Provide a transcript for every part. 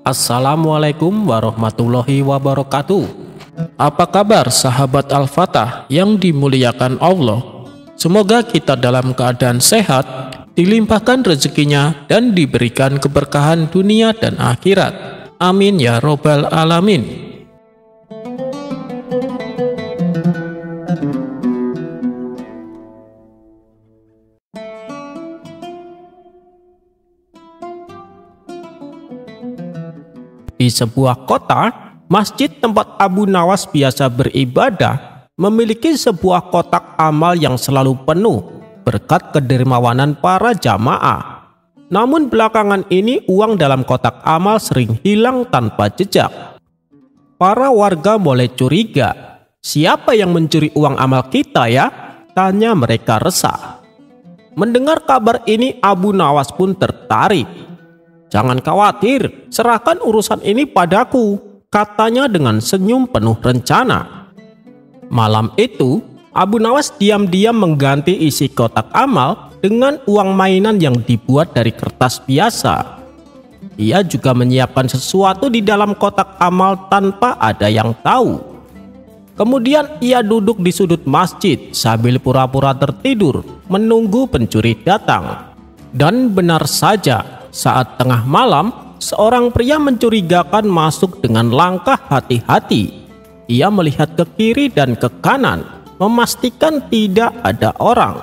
Assalamualaikum warahmatullahi wabarakatuh. Apa kabar sahabat Al-Fatah yang dimuliakan Allah? Semoga kita dalam keadaan sehat, dilimpahkan rezekinya dan diberikan keberkahan dunia dan akhirat. Amin ya robbal alamin. Di sebuah kota, masjid tempat Abu Nawas biasa beribadah memiliki sebuah kotak amal yang selalu penuh berkat kedermawanan para jamaah. Namun belakangan ini uang dalam kotak amal sering hilang tanpa jejak. Para warga mulai curiga, siapa yang mencuri uang amal kita ya? Tanya mereka resah. Mendengar kabar ini, Abu Nawas pun tertarik. Jangan khawatir, serahkan urusan ini padaku, katanya dengan senyum penuh rencana. Malam itu, Abu Nawas diam-diam mengganti isi kotak amal dengan uang mainan yang dibuat dari kertas biasa. Ia juga menyiapkan sesuatu di dalam kotak amal tanpa ada yang tahu. Kemudian ia duduk di sudut masjid sambil pura-pura tertidur menunggu pencuri datang. Dan benar saja, saat tengah malam, seorang pria mencurigakan masuk dengan langkah hati-hati. Ia melihat ke kiri dan ke kanan, memastikan tidak ada orang.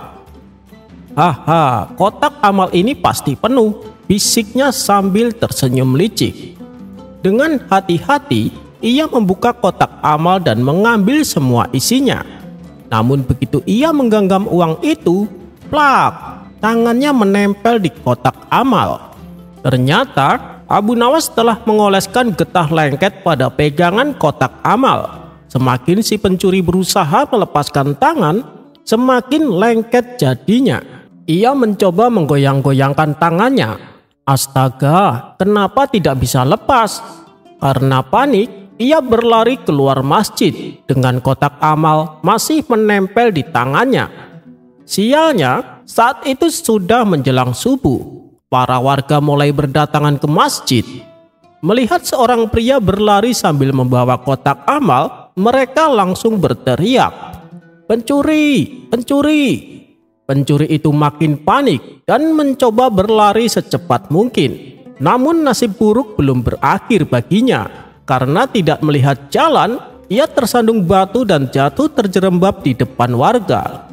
"Haha, kotak amal ini pasti penuh," bisiknya sambil tersenyum licik. Dengan hati-hati, ia membuka kotak amal dan mengambil semua isinya. Namun begitu ia menggenggam uang itu, plak, tangannya menempel di kotak amal. Ternyata Abu Nawas telah mengoleskan getah lengket pada pegangan kotak amal. Semakin si pencuri berusaha melepaskan tangan, semakin lengket jadinya. Ia mencoba menggoyang-goyangkan tangannya. Astaga, kenapa tidak bisa lepas? Karena panik, ia berlari keluar masjid dengan kotak amal masih menempel di tangannya. Sialnya, saat itu sudah menjelang subuh. Para warga mulai berdatangan ke masjid. Melihat seorang pria berlari sambil membawa kotak amal, mereka langsung berteriak, "Pencuri! Pencuri!" Pencuri itu makin panik dan mencoba berlari secepat mungkin. Namun nasib buruk belum berakhir baginya. Karena tidak melihat jalan, ia tersandung batu dan jatuh terjerembab di depan warga.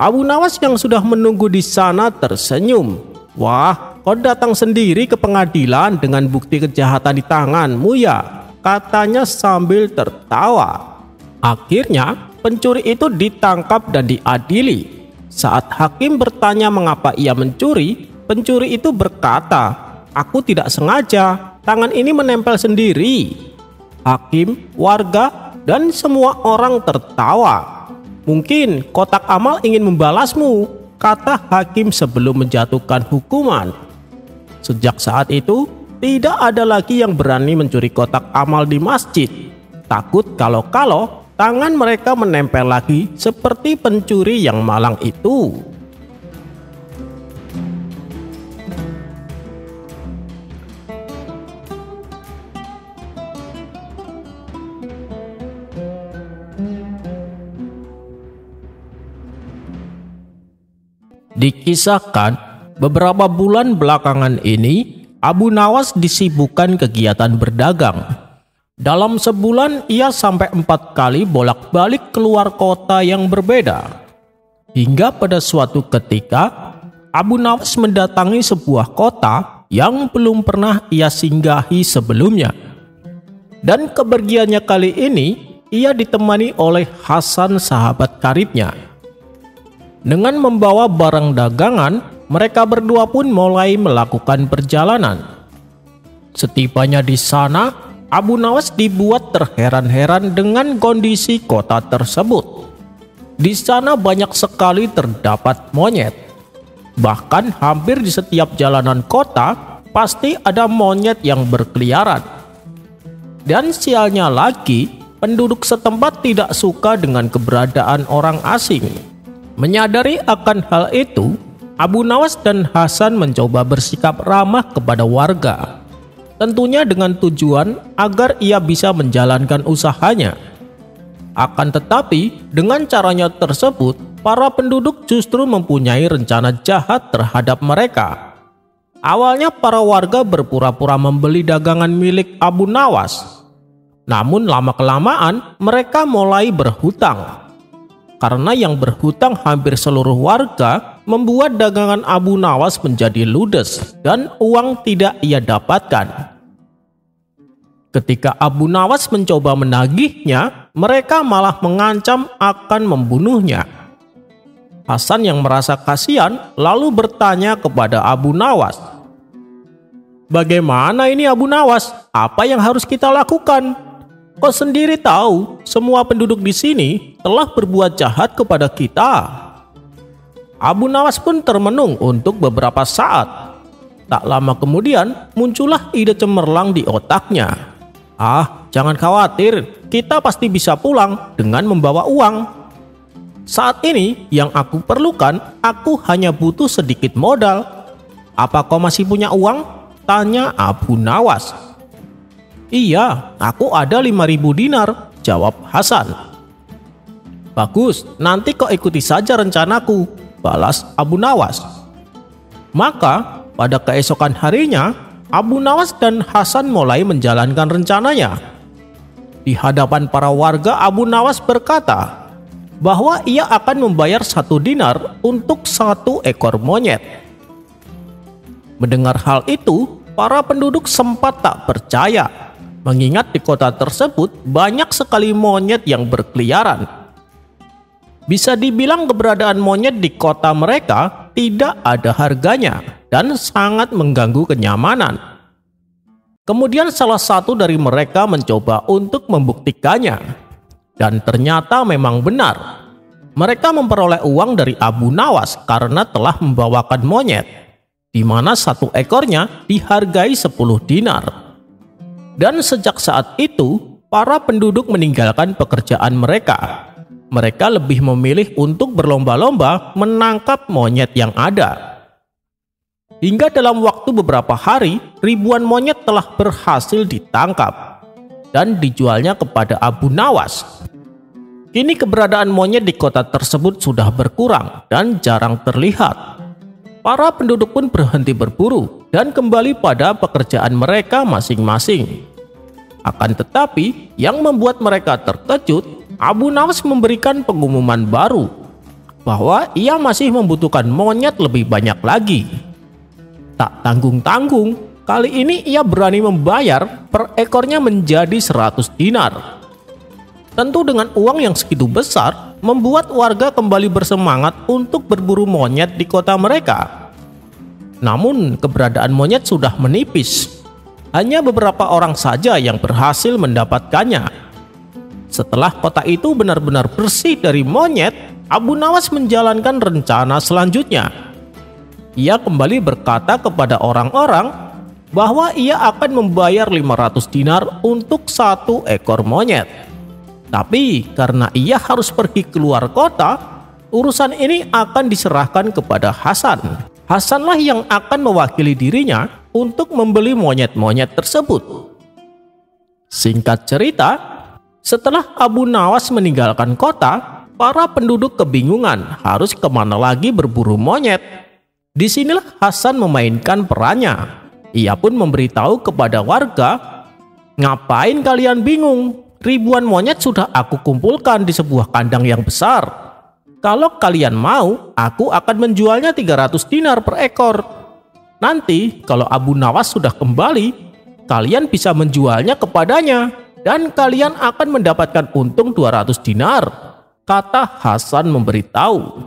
Abu Nawas yang sudah menunggu di sana tersenyum. "Wah, kau datang sendiri ke pengadilan dengan bukti kejahatan di tanganmu ya?" katanya sambil tertawa. Akhirnya pencuri itu ditangkap dan diadili. Saat hakim bertanya mengapa ia mencuri, pencuri itu berkata, "Aku tidak sengaja, tangan ini menempel sendiri." Hakim, warga, dan semua orang tertawa. "Mungkin kotak amal ingin membalasmu," kata hakim sebelum menjatuhkan hukuman. Sejak saat itu, tidak ada lagi yang berani mencuri kotak amal di masjid. Takut kalau-kalau tangan mereka menempel lagi seperti pencuri yang malang itu. Dikisahkan, beberapa bulan belakangan ini, Abu Nawas disibukkan kegiatan berdagang. Dalam sebulan, ia sampai 4 kali bolak-balik keluar kota yang berbeda. Hingga pada suatu ketika, Abu Nawas mendatangi sebuah kota yang belum pernah ia singgahi sebelumnya. Dan kepergiannya kali ini, ia ditemani oleh Hasan, sahabat karibnya. Dengan membawa barang dagangan, mereka berdua pun mulai melakukan perjalanan. Setibanya di sana, Abu Nawas dibuat terheran-heran dengan kondisi kota tersebut. Di sana banyak sekali terdapat monyet. Bahkan hampir di setiap jalanan kota, pasti ada monyet yang berkeliaran. Dan sialnya lagi, penduduk setempat tidak suka dengan keberadaan orang asing. Menyadari akan hal itu, Abu Nawas dan Hasan mencoba bersikap ramah kepada warga. tentunya dengan tujuan agar ia bisa menjalankan usahanya. Akan tetapi, dengan caranya tersebut, para penduduk justru mempunyai rencana jahat terhadap mereka. Awalnya para warga berpura-pura membeli dagangan milik Abu Nawas. Namun lama-kelamaan mereka mulai berhutang. Karena yang berhutang hampir seluruh warga membuat dagangan Abu Nawas menjadi ludes dan uang tidak ia dapatkan. Ketika Abu Nawas mencoba menagihnya, mereka malah mengancam akan membunuhnya. Hasan yang merasa kasihan lalu bertanya kepada Abu Nawas, "Bagaimana ini Abu Nawas? Apa yang harus kita lakukan? Kau sendiri tahu semua penduduk di sini telah berbuat jahat kepada kita." Abu Nawas pun termenung untuk beberapa saat. Tak lama kemudian muncullah ide cemerlang di otaknya. Jangan khawatir, kita pasti bisa pulang dengan membawa uang. Saat ini yang aku perlukan, aku hanya butuh sedikit modal. Apa kau masih punya uang? Tanya Abu Nawas. Iya, aku ada 5.000 dinar, jawab Hasan. Bagus, nanti kau ikuti saja rencanaku, balas Abu Nawas. Maka pada keesokan harinya, Abu Nawas dan Hasan mulai menjalankan rencananya. Di hadapan para warga, Abu Nawas berkata bahwa ia akan membayar 1 dinar untuk 1 ekor monyet. Mendengar hal itu, para penduduk sempat tak percaya, mengingat di kota tersebut banyak sekali monyet yang berkeliaran. Bisa dibilang keberadaan monyet di kota mereka tidak ada harganya dan sangat mengganggu kenyamanan. Kemudian salah satu dari mereka mencoba untuk membuktikannya, dan ternyata memang benar. Mereka memperoleh uang dari Abu Nawas karena telah membawakan monyet, di mana 1 ekornya dihargai 10 dinar. Dan sejak saat itu, para penduduk meninggalkan pekerjaan mereka. Mereka lebih memilih untuk berlomba-lomba menangkap monyet yang ada. Hingga dalam waktu beberapa hari, ribuan monyet telah berhasil ditangkap dan dijualnya kepada Abu Nawas. Kini keberadaan monyet di kota tersebut sudah berkurang dan jarang terlihat. Para penduduk pun berhenti berburu dan kembali pada pekerjaan mereka masing-masing. Akan tetapi, yang membuat mereka terkejut, Abu Nawas memberikan pengumuman baru bahwa ia masih membutuhkan monyet lebih banyak lagi. Tak tanggung-tanggung, kali ini ia berani membayar per ekornya menjadi 100 dinar. Tentu dengan uang yang segitu besar, membuat warga kembali bersemangat untuk berburu monyet di kota mereka. Namun keberadaan monyet sudah menipis. Hanya beberapa orang saja yang berhasil mendapatkannya. Setelah kota itu benar-benar bersih dari monyet, Abu Nawas menjalankan rencana selanjutnya. Ia kembali berkata kepada orang-orang bahwa ia akan membayar 500 dinar untuk 1 ekor monyet. Tapi karena ia harus pergi keluar kota, urusan ini akan diserahkan kepada Hasan. Hasanlah yang akan mewakili dirinya untuk membeli monyet-monyet tersebut. Singkat cerita, setelah Abu Nawas meninggalkan kota, para penduduk kebingungan harus kemana lagi berburu monyet. Disinilah Hasan memainkan perannya. Ia pun memberitahu kepada warga, "Ngapain kalian bingung? Ribuan monyet sudah aku kumpulkan di sebuah kandang yang besar. Kalau kalian mau, aku akan menjualnya 300 dinar per ekor. Nanti kalau Abu Nawas sudah kembali, kalian bisa menjualnya kepadanya dan kalian akan mendapatkan untung 200 dinar, kata Hasan memberitahu.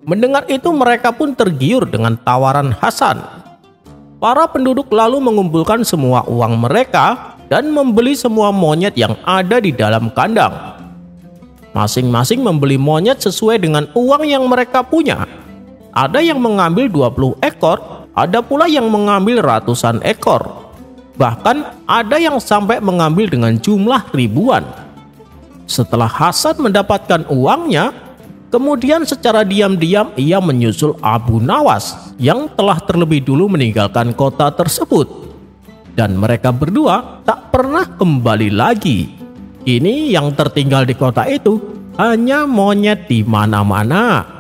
Mendengar itu mereka pun tergiur dengan tawaran Hasan. Para penduduk lalu mengumpulkan semua uang mereka dan membeli semua monyet yang ada di dalam kandang. Masing-masing membeli monyet sesuai dengan uang yang mereka punya. Ada yang mengambil 20 ekor, ada pula yang mengambil ratusan ekor. Bahkan ada yang sampai mengambil dengan jumlah ribuan. Setelah Hasan mendapatkan uangnya, kemudian secara diam-diam ia menyusul Abu Nawas yang telah terlebih dulu meninggalkan kota tersebut. dan mereka berdua tak pernah kembali lagi. Kini yang tertinggal di kota itu hanya monyet di mana-mana.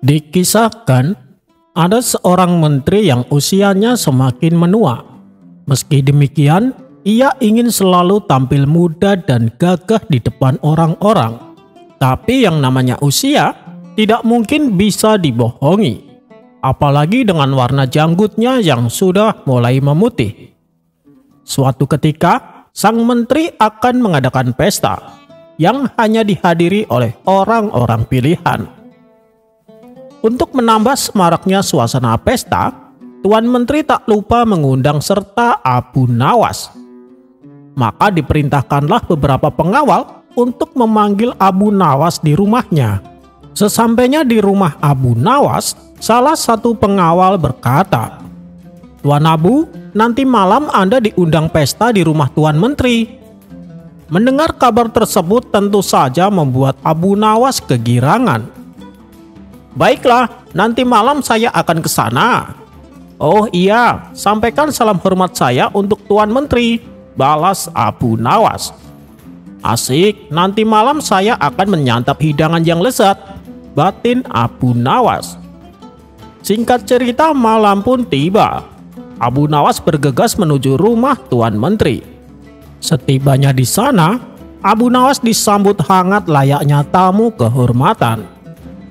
Dikisahkan, ada seorang menteri yang usianya semakin menua. Meski demikian, ia ingin selalu tampil muda dan gagah di depan orang-orang. Tapi yang namanya usia tidak mungkin bisa dibohongi, apalagi dengan warna janggutnya yang sudah mulai memutih. Suatu ketika, sang menteri akan mengadakan pesta yang hanya dihadiri oleh orang-orang pilihan. Untuk menambah semaraknya suasana pesta, Tuan Menteri tak lupa mengundang serta Abu Nawas. Maka diperintahkanlah beberapa pengawal untuk memanggil Abu Nawas di rumahnya. Sesampainya di rumah Abu Nawas, salah satu pengawal berkata, "Tuan Abu, nanti malam Anda diundang pesta di rumah Tuan Menteri." Mendengar kabar tersebut tentu saja membuat Abu Nawas kegirangan. "Baiklah, nanti malam saya akan ke sana." "Oh iya, sampaikan salam hormat saya untuk Tuan Menteri," balas Abu Nawas. "Asik, nanti malam saya akan menyantap hidangan yang lezat," batin Abu Nawas. Singkat cerita, malam pun tiba. Abu Nawas bergegas menuju rumah Tuan Menteri. Setibanya di sana, Abu Nawas disambut hangat layaknya tamu kehormatan.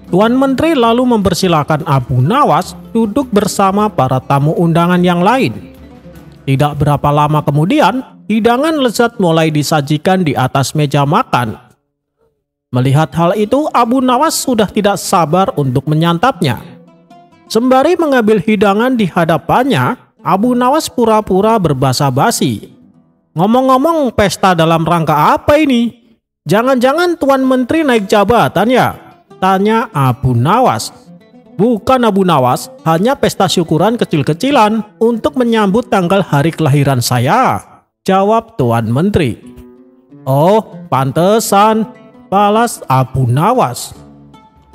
Tuan Menteri lalu mempersilahkan Abu Nawas duduk bersama para tamu undangan yang lain. Tidak berapa lama kemudian, hidangan lezat mulai disajikan di atas meja makan. Melihat hal itu, Abu Nawas sudah tidak sabar untuk menyantapnya. Sembari mengambil hidangan di hadapannya, Abu Nawas pura-pura berbasa-basi. "Ngomong-ngomong, pesta dalam rangka apa ini? Jangan-jangan Tuan Menteri naik jabatan ya?" tanya Abu Nawas. "Bukan Abu Nawas, hanya pesta syukuran kecil-kecilan untuk menyambut tanggal hari kelahiran saya," jawab Tuan Menteri. "Oh, pantesan," balas Abu Nawas.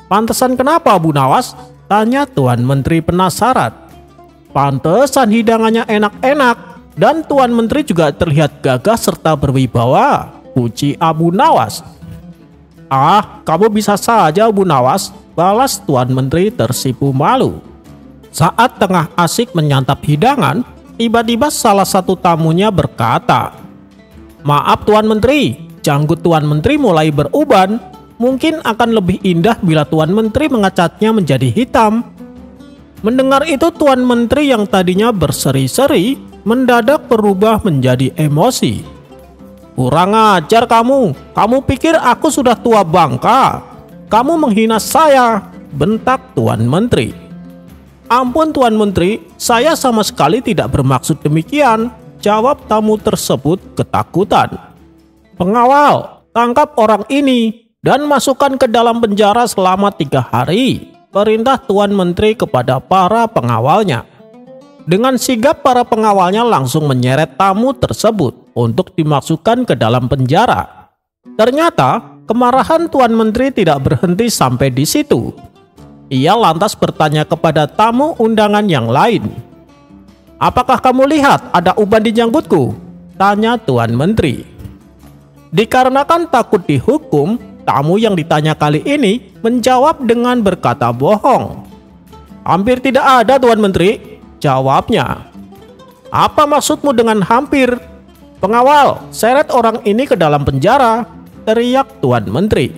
"Pantesan kenapa Abu Nawas?" tanya Tuan Menteri penasaran. "Pantesan hidangannya enak-enak dan Tuan Menteri juga terlihat gagah serta berwibawa," puji Abu Nawas. "Ah, kamu bisa saja Abu Nawas," balas Tuan Menteri tersipu malu. Saat tengah asik menyantap hidangan, tiba-tiba salah satu tamunya berkata, "Maaf Tuan Menteri, janggut Tuan Menteri mulai beruban. Mungkin akan lebih indah bila Tuan Menteri mengecatnya menjadi hitam." Mendengar itu, Tuan Menteri yang tadinya berseri-seri mendadak berubah menjadi emosi. "Kurang ajar kamu pikir aku sudah tua bangka? Kamu menghina saya," bentak Tuan Menteri. "Ampun Tuan Menteri, saya sama sekali tidak bermaksud demikian," jawab tamu tersebut ketakutan. "Pengawal, tangkap orang ini dan masukkan ke dalam penjara selama 3 hari, perintah Tuan Menteri kepada para pengawalnya. Dengan sigap para pengawalnya langsung menyeret tamu tersebut untuk dimasukkan ke dalam penjara. Ternyata kemarahan Tuan Menteri tidak berhenti sampai di situ. Ia lantas bertanya kepada tamu undangan yang lain. "Apakah kamu lihat ada uban di janggutku?" tanya Tuan Menteri. Dikarenakan takut dihukum, tamu yang ditanya kali ini menjawab dengan berkata bohong. "Hampir tidak ada Tuan Menteri," jawabnya. "Apa maksudmu dengan hampir?" "Pengawal, seret orang ini ke dalam penjara," teriak Tuan Menteri.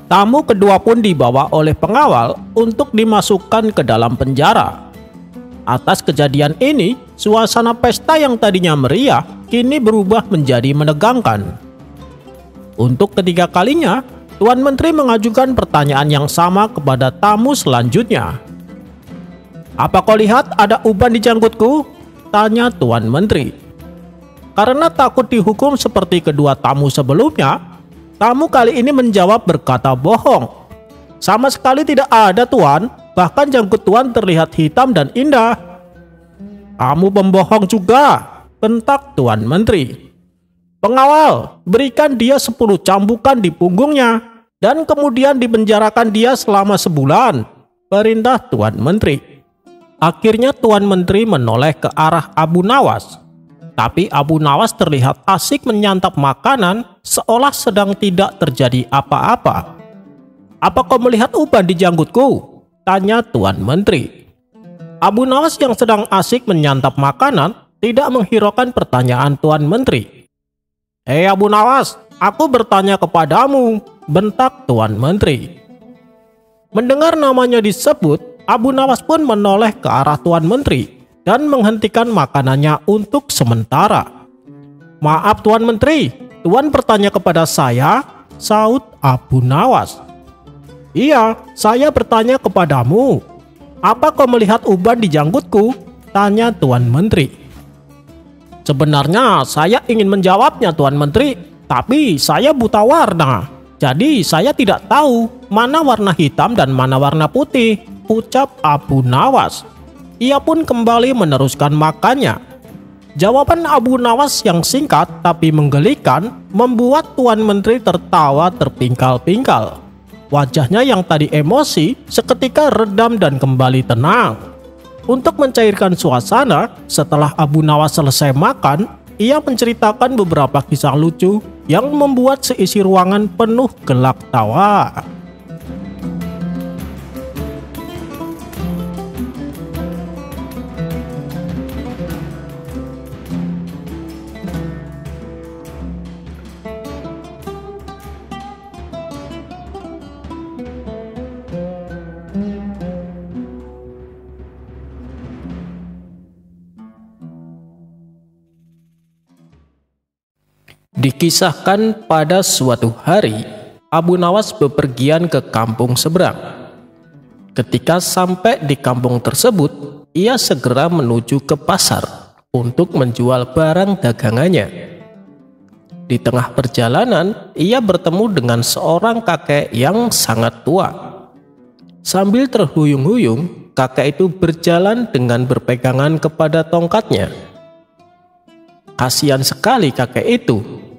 Tamu kedua pun dibawa oleh pengawal untuk dimasukkan ke dalam penjara. Atas kejadian ini, suasana pesta yang tadinya meriah kini berubah menjadi menegangkan. Untuk ketiga kalinya, Tuan Menteri mengajukan pertanyaan yang sama kepada tamu selanjutnya. "Apa kau lihat ada uban di janggutku?" tanya Tuan Menteri. Karena takut dihukum seperti kedua tamu sebelumnya, tamu kali ini menjawab berkata bohong. Sama sekali tidak ada, Tuan. Bahkan janggut Tuan terlihat hitam dan indah. Kamu pembohong juga, bentak Tuan Menteri. Pengawal, berikan dia 10 cambukan di punggungnya dan kemudian dipenjarakan dia selama sebulan, perintah Tuan Menteri. Akhirnya Tuan Menteri menoleh ke arah Abu Nawas. Tapi Abu Nawas terlihat asik menyantap makanan seolah sedang tidak terjadi apa-apa. Apa kau melihat uban di janggutku? Tanya Tuan Menteri. Abu Nawas yang sedang asik menyantap makanan tidak menghiraukan pertanyaan Tuan Menteri. Hei Abu Nawas, aku bertanya kepadamu, bentak Tuan Menteri. Mendengar namanya disebut, Abu Nawas pun menoleh ke arah Tuan Menteri dan menghentikan makanannya untuk sementara. Maaf Tuan Menteri, Tuan bertanya kepada saya, saut Abu Nawas. Iya, saya bertanya kepadamu. Apa kau melihat uban di janggutku? Tanya Tuan Menteri. Sebenarnya saya ingin menjawabnya Tuan Menteri, tapi saya buta warna. Jadi saya tidak tahu mana warna hitam dan mana warna putih, ucap Abu Nawas. Ia pun kembali meneruskan makannya. Jawaban Abu Nawas yang singkat tapi menggelikan membuat Tuan Menteri tertawa terpingkal-pingkal. Wajahnya yang tadi emosi seketika redam dan kembali tenang. Untuk mencairkan suasana, setelah Abu Nawas selesai makan, ia menceritakan beberapa kisah lucu yang membuat seisi ruangan penuh gelak tawa. Dikisahkan pada suatu hari, Abu Nawas bepergian ke kampung seberang. Ketika sampai di kampung tersebut, ia segera menuju ke pasar untuk menjual barang dagangannya. Di tengah perjalanan, ia bertemu dengan seorang kakek yang sangat tua. Sambil terhuyung-huyung, kakek itu berjalan dengan berpegangan kepada tongkatnya. Kasihan sekali kakek itu.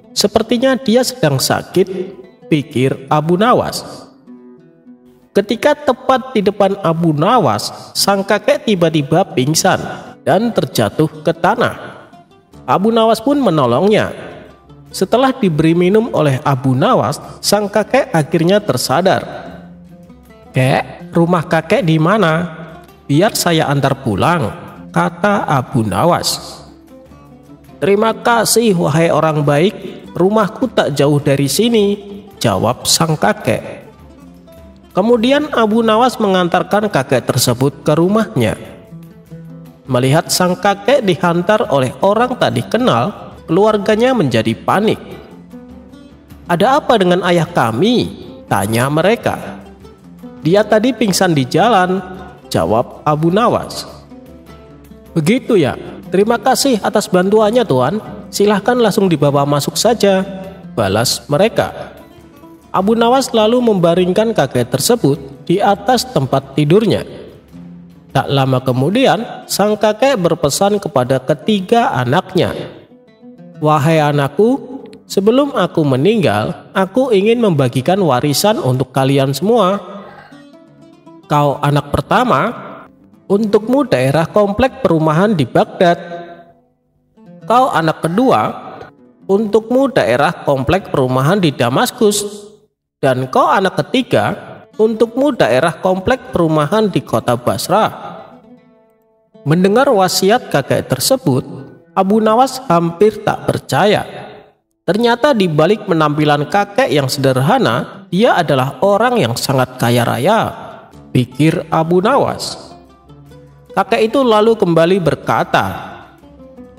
Sepertinya dia sedang sakit, pikir Abu Nawas. Ketika tepat di depan Abu Nawas, sang kakek tiba-tiba pingsan dan terjatuh ke tanah. Abu Nawas pun menolongnya. Setelah diberi minum oleh Abu Nawas, sang kakek akhirnya tersadar. Kek, rumah kakek di mana? Biar saya antar pulang, kata Abu Nawas. Terima kasih wahai orang baik, rumahku tak jauh dari sini, jawab sang kakek. Kemudian Abu Nawas mengantarkan kakek tersebut ke rumahnya. Melihat sang kakek dihantar oleh orang tak dikenal, keluarganya menjadi panik. Ada apa dengan ayah kami? Tanya mereka. Dia tadi pingsan di jalan, jawab Abu Nawas. Begitu ya? Terima kasih atas bantuannya Tuan, silahkan langsung dibawa masuk saja, balas mereka. Abu Nawas lalu membaringkan kakek tersebut di atas tempat tidurnya. Tak lama kemudian, sang kakek berpesan kepada ketiga anaknya. Wahai anakku, sebelum aku meninggal, aku ingin membagikan warisan untuk kalian semua. Kau anak pertama, untukmu daerah komplek perumahan di Baghdad. Kau anak kedua, untukmu daerah komplek perumahan di Damaskus. Dan kau anak ketiga, untukmu daerah komplek perumahan di kota Basra. Mendengar wasiat kakek tersebut, Abu Nawas hampir tak percaya. Ternyata di balik penampilan kakek yang sederhana, dia adalah orang yang sangat kaya raya, pikir Abu Nawas. Kakek itu lalu kembali berkata,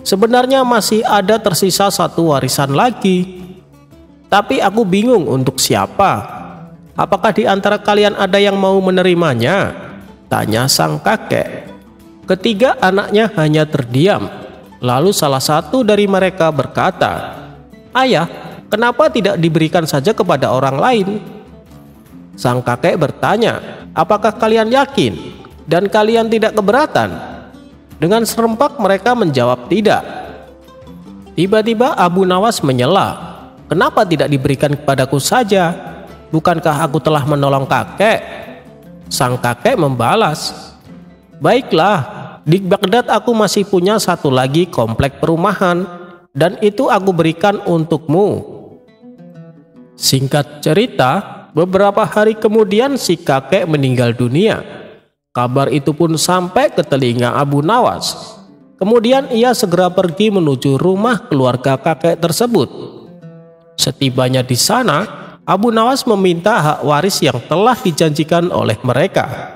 sebenarnya masih ada tersisa satu warisan lagi. Tapi aku bingung untuk siapa. Apakah di antara kalian ada yang mau menerimanya? Tanya sang kakek. Ketiga anaknya hanya terdiam. Lalu salah satu dari mereka berkata, "Ayah, kenapa tidak diberikan saja kepada orang lain?" Sang kakek bertanya, "Apakah kalian yakin dan kalian tidak keberatan?" Dengan serempak mereka menjawab tidak. Tiba-tiba Abu Nawas menyela, "Kenapa tidak diberikan kepadaku saja? Bukankah aku telah menolong kakek?" Sang kakek membalas, "Baiklah, di Baghdad aku masih punya satu lagi komplek perumahan dan itu aku berikan untukmu." Singkat cerita, beberapa hari kemudian si kakek meninggal dunia. Kabar itu pun sampai ke telinga Abu Nawas. Kemudian ia segera pergi menuju rumah keluarga kakek tersebut. Setibanya di sana, Abu Nawas meminta hak waris yang telah dijanjikan oleh mereka.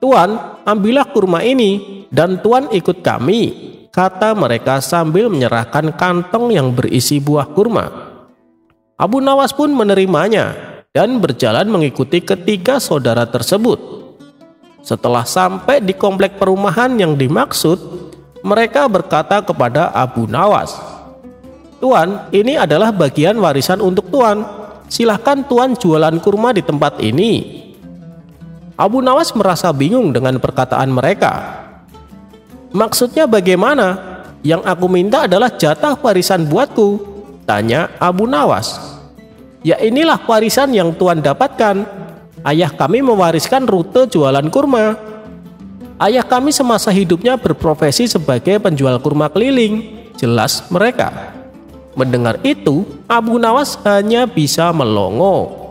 "Tuan, ambillah kurma ini dan Tuan ikut kami," kata mereka sambil menyerahkan kantong yang berisi buah kurma. Abu Nawas pun menerimanya dan berjalan mengikuti ketiga saudara tersebut. Setelah sampai di komplek perumahan yang dimaksud, mereka berkata kepada Abu Nawas, "Tuan, ini adalah bagian warisan untuk Tuan. Silahkan Tuan jualan kurma di tempat ini." Abu Nawas merasa bingung dengan perkataan mereka. "Maksudnya bagaimana? Yang aku minta adalah jatah warisan buatku," tanya Abu Nawas. "Ya inilah warisan yang Tuan dapatkan. Ayah kami mewariskan rute jualan kurma. Ayah kami semasa hidupnya berprofesi sebagai penjual kurma keliling," jelas mereka. Mendengar itu, Abu Nawas hanya bisa melongo.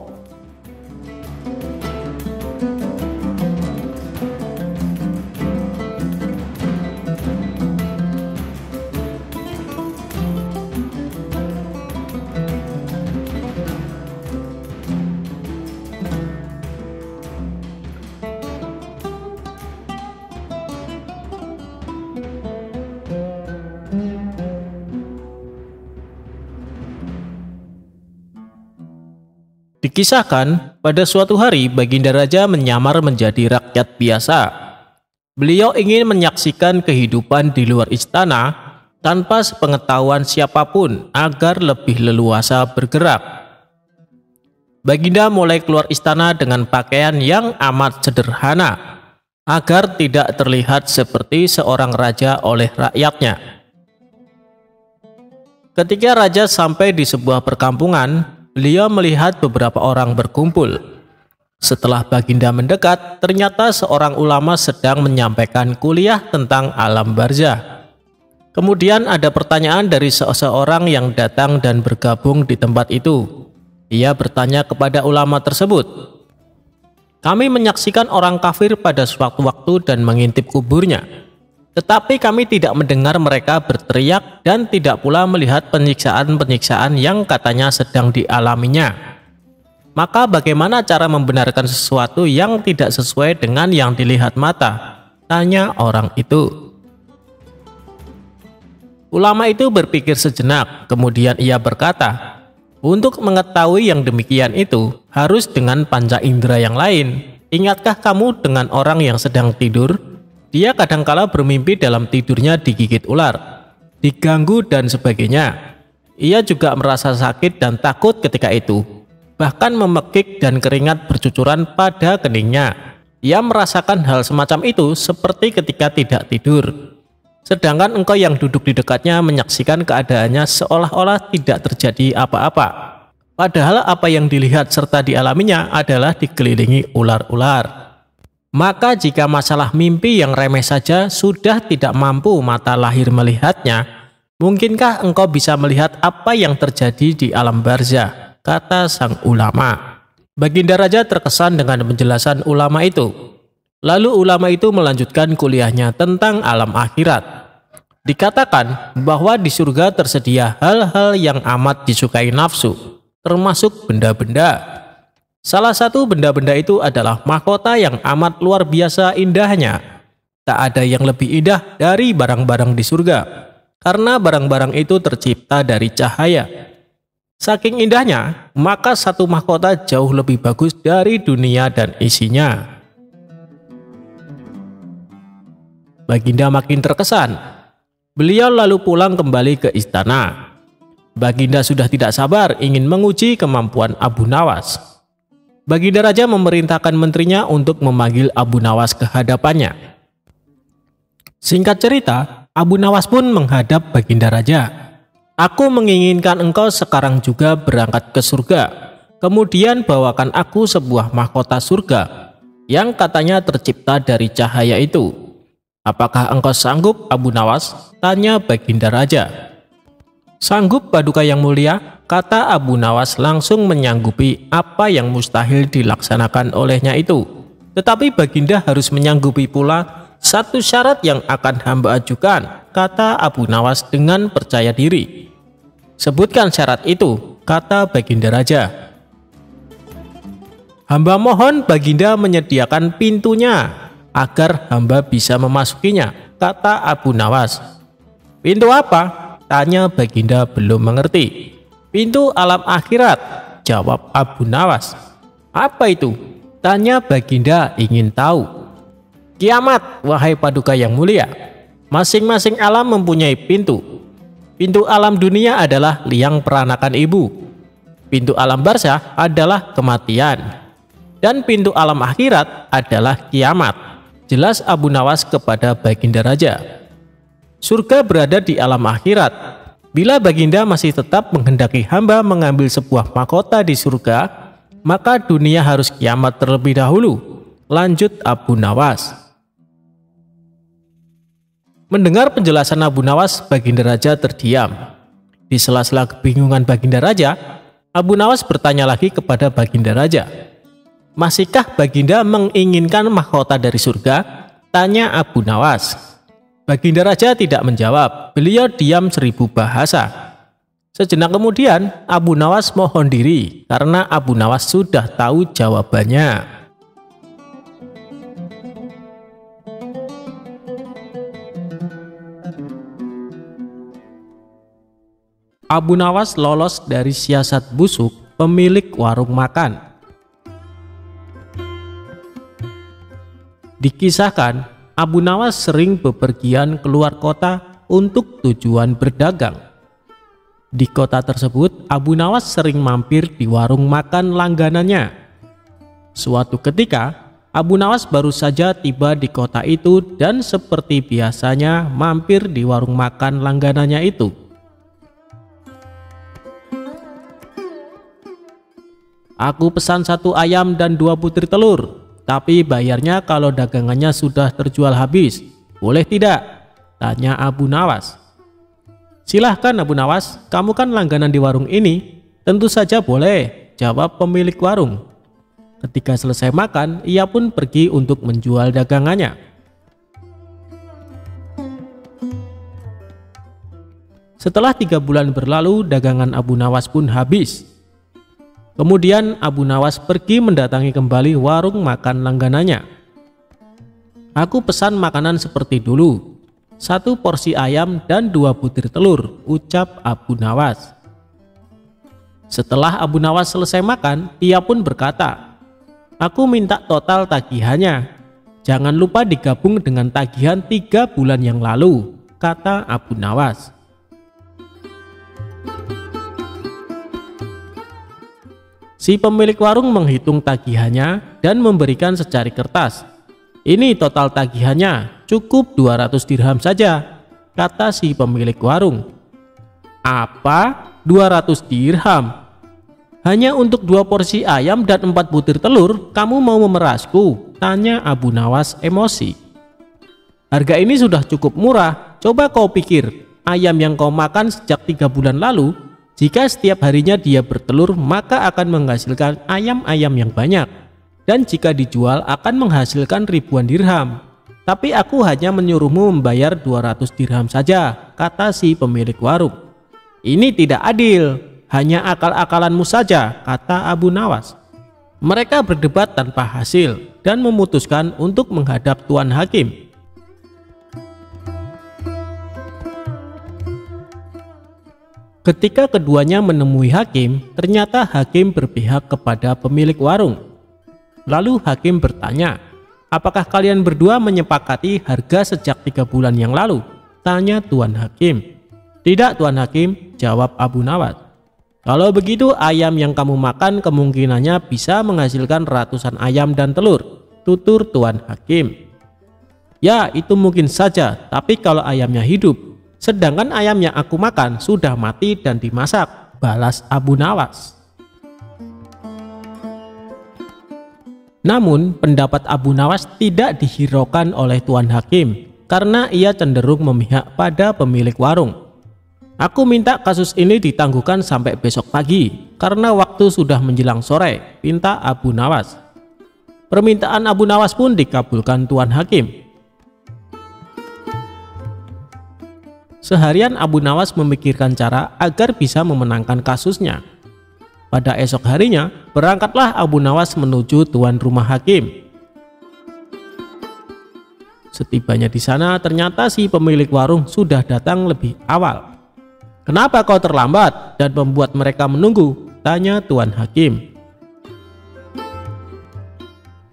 Dikisahkan, pada suatu hari Baginda Raja menyamar menjadi rakyat biasa. Beliau ingin menyaksikan kehidupan di luar istana tanpa sepengetahuan siapapun agar lebih leluasa bergerak. Baginda mulai keluar istana dengan pakaian yang amat sederhana agar tidak terlihat seperti seorang raja oleh rakyatnya. Ketika raja sampai di sebuah perkampungan, beliau melihat beberapa orang berkumpul. Setelah Baginda mendekat, ternyata seorang ulama sedang menyampaikan kuliah tentang alam barzah. Kemudian ada pertanyaan dari seseorang yang datang dan bergabung di tempat itu. Ia bertanya kepada ulama tersebut, "Kami menyaksikan orang kafir pada suatu waktu dan mengintip kuburnya. Tetapi kami tidak mendengar mereka berteriak dan tidak pula melihat penyiksaan-penyiksaan yang katanya sedang dialaminya. Maka bagaimana cara membenarkan sesuatu yang tidak sesuai dengan yang dilihat mata?" tanya orang itu. Ulama itu berpikir sejenak, kemudian ia berkata, "Untuk mengetahui yang demikian itu harus dengan panca indera yang lain. Ingatkah kamu dengan orang yang sedang tidur? Dia kadangkala bermimpi dalam tidurnya digigit ular, diganggu dan sebagainya. Ia juga merasa sakit dan takut ketika itu, bahkan memekik dan keringat bercucuran pada keningnya. Ia merasakan hal semacam itu seperti ketika tidak tidur. Sedangkan engkau yang duduk di dekatnya menyaksikan keadaannya seolah-olah tidak terjadi apa-apa. Padahal apa yang dilihat serta dialaminya adalah dikelilingi ular-ular. Maka jika masalah mimpi yang remeh saja sudah tidak mampu mata lahir melihatnya, mungkinkah engkau bisa melihat apa yang terjadi di alam barzah?" kata sang ulama. Baginda Raja terkesan dengan penjelasan ulama itu. Lalu ulama itu melanjutkan kuliahnya tentang alam akhirat. Dikatakan bahwa di surga tersedia hal-hal yang amat disukai nafsu, termasuk benda-benda. Salah satu benda-benda itu adalah mahkota yang amat luar biasa indahnya. Tak ada yang lebih indah dari barang-barang di surga, karena barang-barang itu tercipta dari cahaya. Saking indahnya, maka satu mahkota jauh lebih bagus dari dunia dan isinya. Baginda makin terkesan. Beliau lalu pulang kembali ke istana. Baginda sudah tidak sabar ingin menguji kemampuan Abu Nawas. Baginda Raja memerintahkan menterinya untuk memanggil Abu Nawas ke hadapannya. Singkat cerita, Abu Nawas pun menghadap Baginda Raja. "Aku menginginkan engkau sekarang juga berangkat ke surga. Kemudian bawakan aku sebuah mahkota surga yang katanya tercipta dari cahaya itu. Apakah engkau sanggup, Abu Nawas?" tanya Baginda Raja. "Sanggup, Paduka yang mulia," kata Abu Nawas langsung menyanggupi apa yang mustahil dilaksanakan olehnya itu. "Tetapi Baginda harus menyanggupi pula satu syarat yang akan hamba ajukan," kata Abu Nawas dengan percaya diri. "Sebutkan syarat itu," kata Baginda Raja. "Hamba mohon Baginda menyediakan pintunya agar hamba bisa memasukinya," kata Abu Nawas. "Pintu apa?" tanya Baginda belum mengerti. "Pintu alam akhirat," jawab Abu Nawas. "Apa itu?" tanya Baginda ingin tahu. "Kiamat, wahai Paduka yang mulia. Masing-masing alam mempunyai pintu. Pintu alam dunia adalah liang peranakan ibu. Pintu alam barzah adalah kematian. Dan pintu alam akhirat adalah kiamat," jelas Abu Nawas kepada Baginda Raja. "Surga berada di alam akhirat. Bila Baginda masih tetap menghendaki hamba mengambil sebuah mahkota di surga, maka dunia harus kiamat terlebih dahulu," lanjut Abu Nawas. Mendengar penjelasan Abu Nawas, Baginda Raja terdiam. Di sela-sela kebingungan Baginda Raja, Abu Nawas bertanya lagi kepada Baginda Raja. "Masihkah Baginda menginginkan mahkota dari surga?" tanya Abu Nawas. Baginda Raja tidak menjawab, beliau diam 1000 bahasa. Sejenak kemudian, Abu Nawas mohon diri karena Abu Nawas sudah tahu jawabannya. Abu Nawas lolos dari siasat busuk pemilik warung makan. Dikisahkan, Abu Nawas sering bepergian keluar kota untuk tujuan berdagang. Di kota tersebut, Abu Nawas sering mampir di warung makan langganannya. Suatu ketika, Abu Nawas baru saja tiba di kota itu dan seperti biasanya mampir di warung makan langganannya itu. "Aku pesan 1 ayam dan 2 butir telur. Tapi bayarnya kalau dagangannya sudah terjual habis, boleh tidak?" tanya Abu Nawas. "Silahkan Abu Nawas, kamu kan langganan di warung ini." "Tentu saja boleh," jawab pemilik warung. Ketika selesai makan, ia pun pergi untuk menjual dagangannya. Setelah 3 bulan berlalu, dagangan Abu Nawas pun habis. Kemudian Abu Nawas pergi mendatangi kembali warung makan langganannya. "Aku pesan makanan seperti dulu, 1 porsi ayam dan 2 butir telur," ucap Abu Nawas. Setelah Abu Nawas selesai makan, ia pun berkata, "Aku minta total tagihannya. Jangan lupa digabung dengan tagihan 3 bulan yang lalu," kata Abu Nawas. Si pemilik warung menghitung tagihannya dan memberikan secari kertas. "Ini total tagihannya, cukup 200 dirham saja," kata si pemilik warung. "Apa? 200 dirham? Hanya untuk 2 porsi ayam dan 4 butir telur, kamu mau memerasku?" tanya Abu Nawas emosi. "Harga ini sudah cukup murah. Coba kau pikir, ayam yang kau makan sejak 3 bulan lalu, jika setiap harinya dia bertelur, maka akan menghasilkan ayam-ayam yang banyak. Dan jika dijual akan menghasilkan ribuan dirham. Tapi aku hanya menyuruhmu membayar 200 dirham saja," kata si pemilik warung. "Ini tidak adil, hanya akal-akalanmu saja," kata Abu Nawas. Mereka berdebat tanpa hasil dan memutuskan untuk menghadap Tuan Hakim. Ketika keduanya menemui hakim, ternyata hakim berpihak kepada pemilik warung. Lalu hakim bertanya, "Apakah kalian berdua menyepakati harga sejak 3 bulan yang lalu?" tanya Tuan Hakim. Tidak Tuan Hakim, jawab Abu Nawas. Kalau begitu ayam yang kamu makan kemungkinannya bisa menghasilkan ratusan ayam dan telur, tutur Tuan Hakim. Ya itu mungkin saja, tapi kalau ayamnya hidup, sedangkan ayam yang aku makan sudah mati dan dimasak, balas Abu Nawas. Namun pendapat Abu Nawas tidak dihiraukan oleh Tuan Hakim karena ia cenderung memihak pada pemilik warung. Aku minta kasus ini ditangguhkan sampai besok pagi karena waktu sudah menjelang sore, pinta Abu Nawas. Permintaan Abu Nawas pun dikabulkan Tuan Hakim. Seharian Abu Nawas memikirkan cara agar bisa memenangkan kasusnya. Pada esok harinya, berangkatlah Abu Nawas menuju tuan rumah Hakim. Setibanya di sana, ternyata si pemilik warung sudah datang lebih awal. Kenapa kau terlambat dan membuat mereka menunggu? Tanya Tuan Hakim.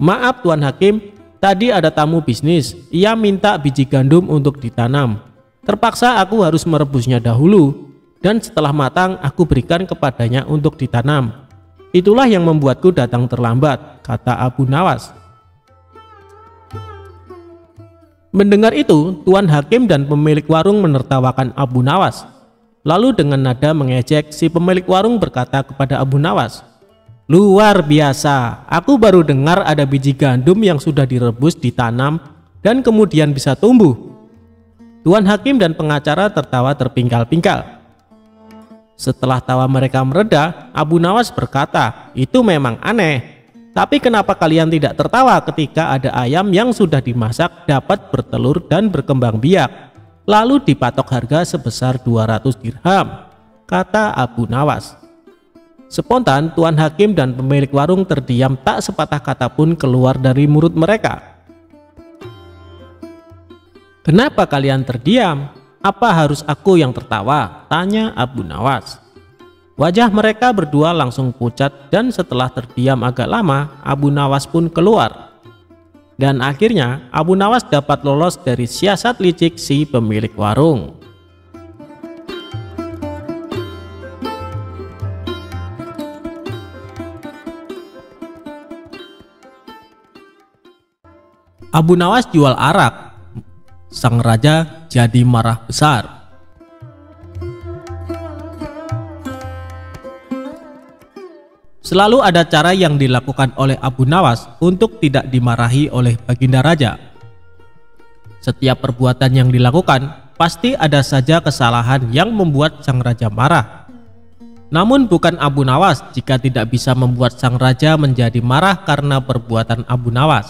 Maaf Tuan Hakim, tadi ada tamu bisnis. Ia minta biji gandum untuk ditanam. Terpaksa aku harus merebusnya dahulu. Dan setelah matang aku berikan kepadanya untuk ditanam. Itulah yang membuatku datang terlambat, kata Abu Nawas. Mendengar itu, Tuan Hakim dan pemilik warung menertawakan Abu Nawas. Lalu dengan nada mengejek, si pemilik warung berkata kepada Abu Nawas, "Luar biasa, aku baru dengar ada biji gandum yang sudah direbus, ditanam, dan kemudian bisa tumbuh." Tuan Hakim dan pengacara tertawa terpingkal-pingkal. Setelah tawa mereka mereda, Abu Nawas berkata, "Itu memang aneh. Tapi kenapa kalian tidak tertawa ketika ada ayam yang sudah dimasak dapat bertelur dan berkembang biak, lalu dipatok harga sebesar 200 dirham, kata Abu Nawas. Spontan Tuan Hakim dan pemilik warung terdiam, tak sepatah kata pun keluar dari mulut mereka. "Kenapa kalian terdiam? Apa harus aku yang tertawa?" tanya Abu Nawas. Wajah mereka berdua langsung pucat dan setelah terdiam agak lama, Abu Nawas pun keluar. Dan akhirnya Abu Nawas dapat lolos dari siasat licik si pemilik warung. Abu Nawas jual arak. Sang raja jadi marah besar. Selalu ada cara yang dilakukan oleh Abu Nawas untuk tidak dimarahi oleh Baginda Raja. Setiap perbuatan yang dilakukan pasti ada saja kesalahan yang membuat sang raja marah. Namun bukan Abu Nawas jika tidak bisa membuat sang raja menjadi marah karena perbuatan Abu Nawas.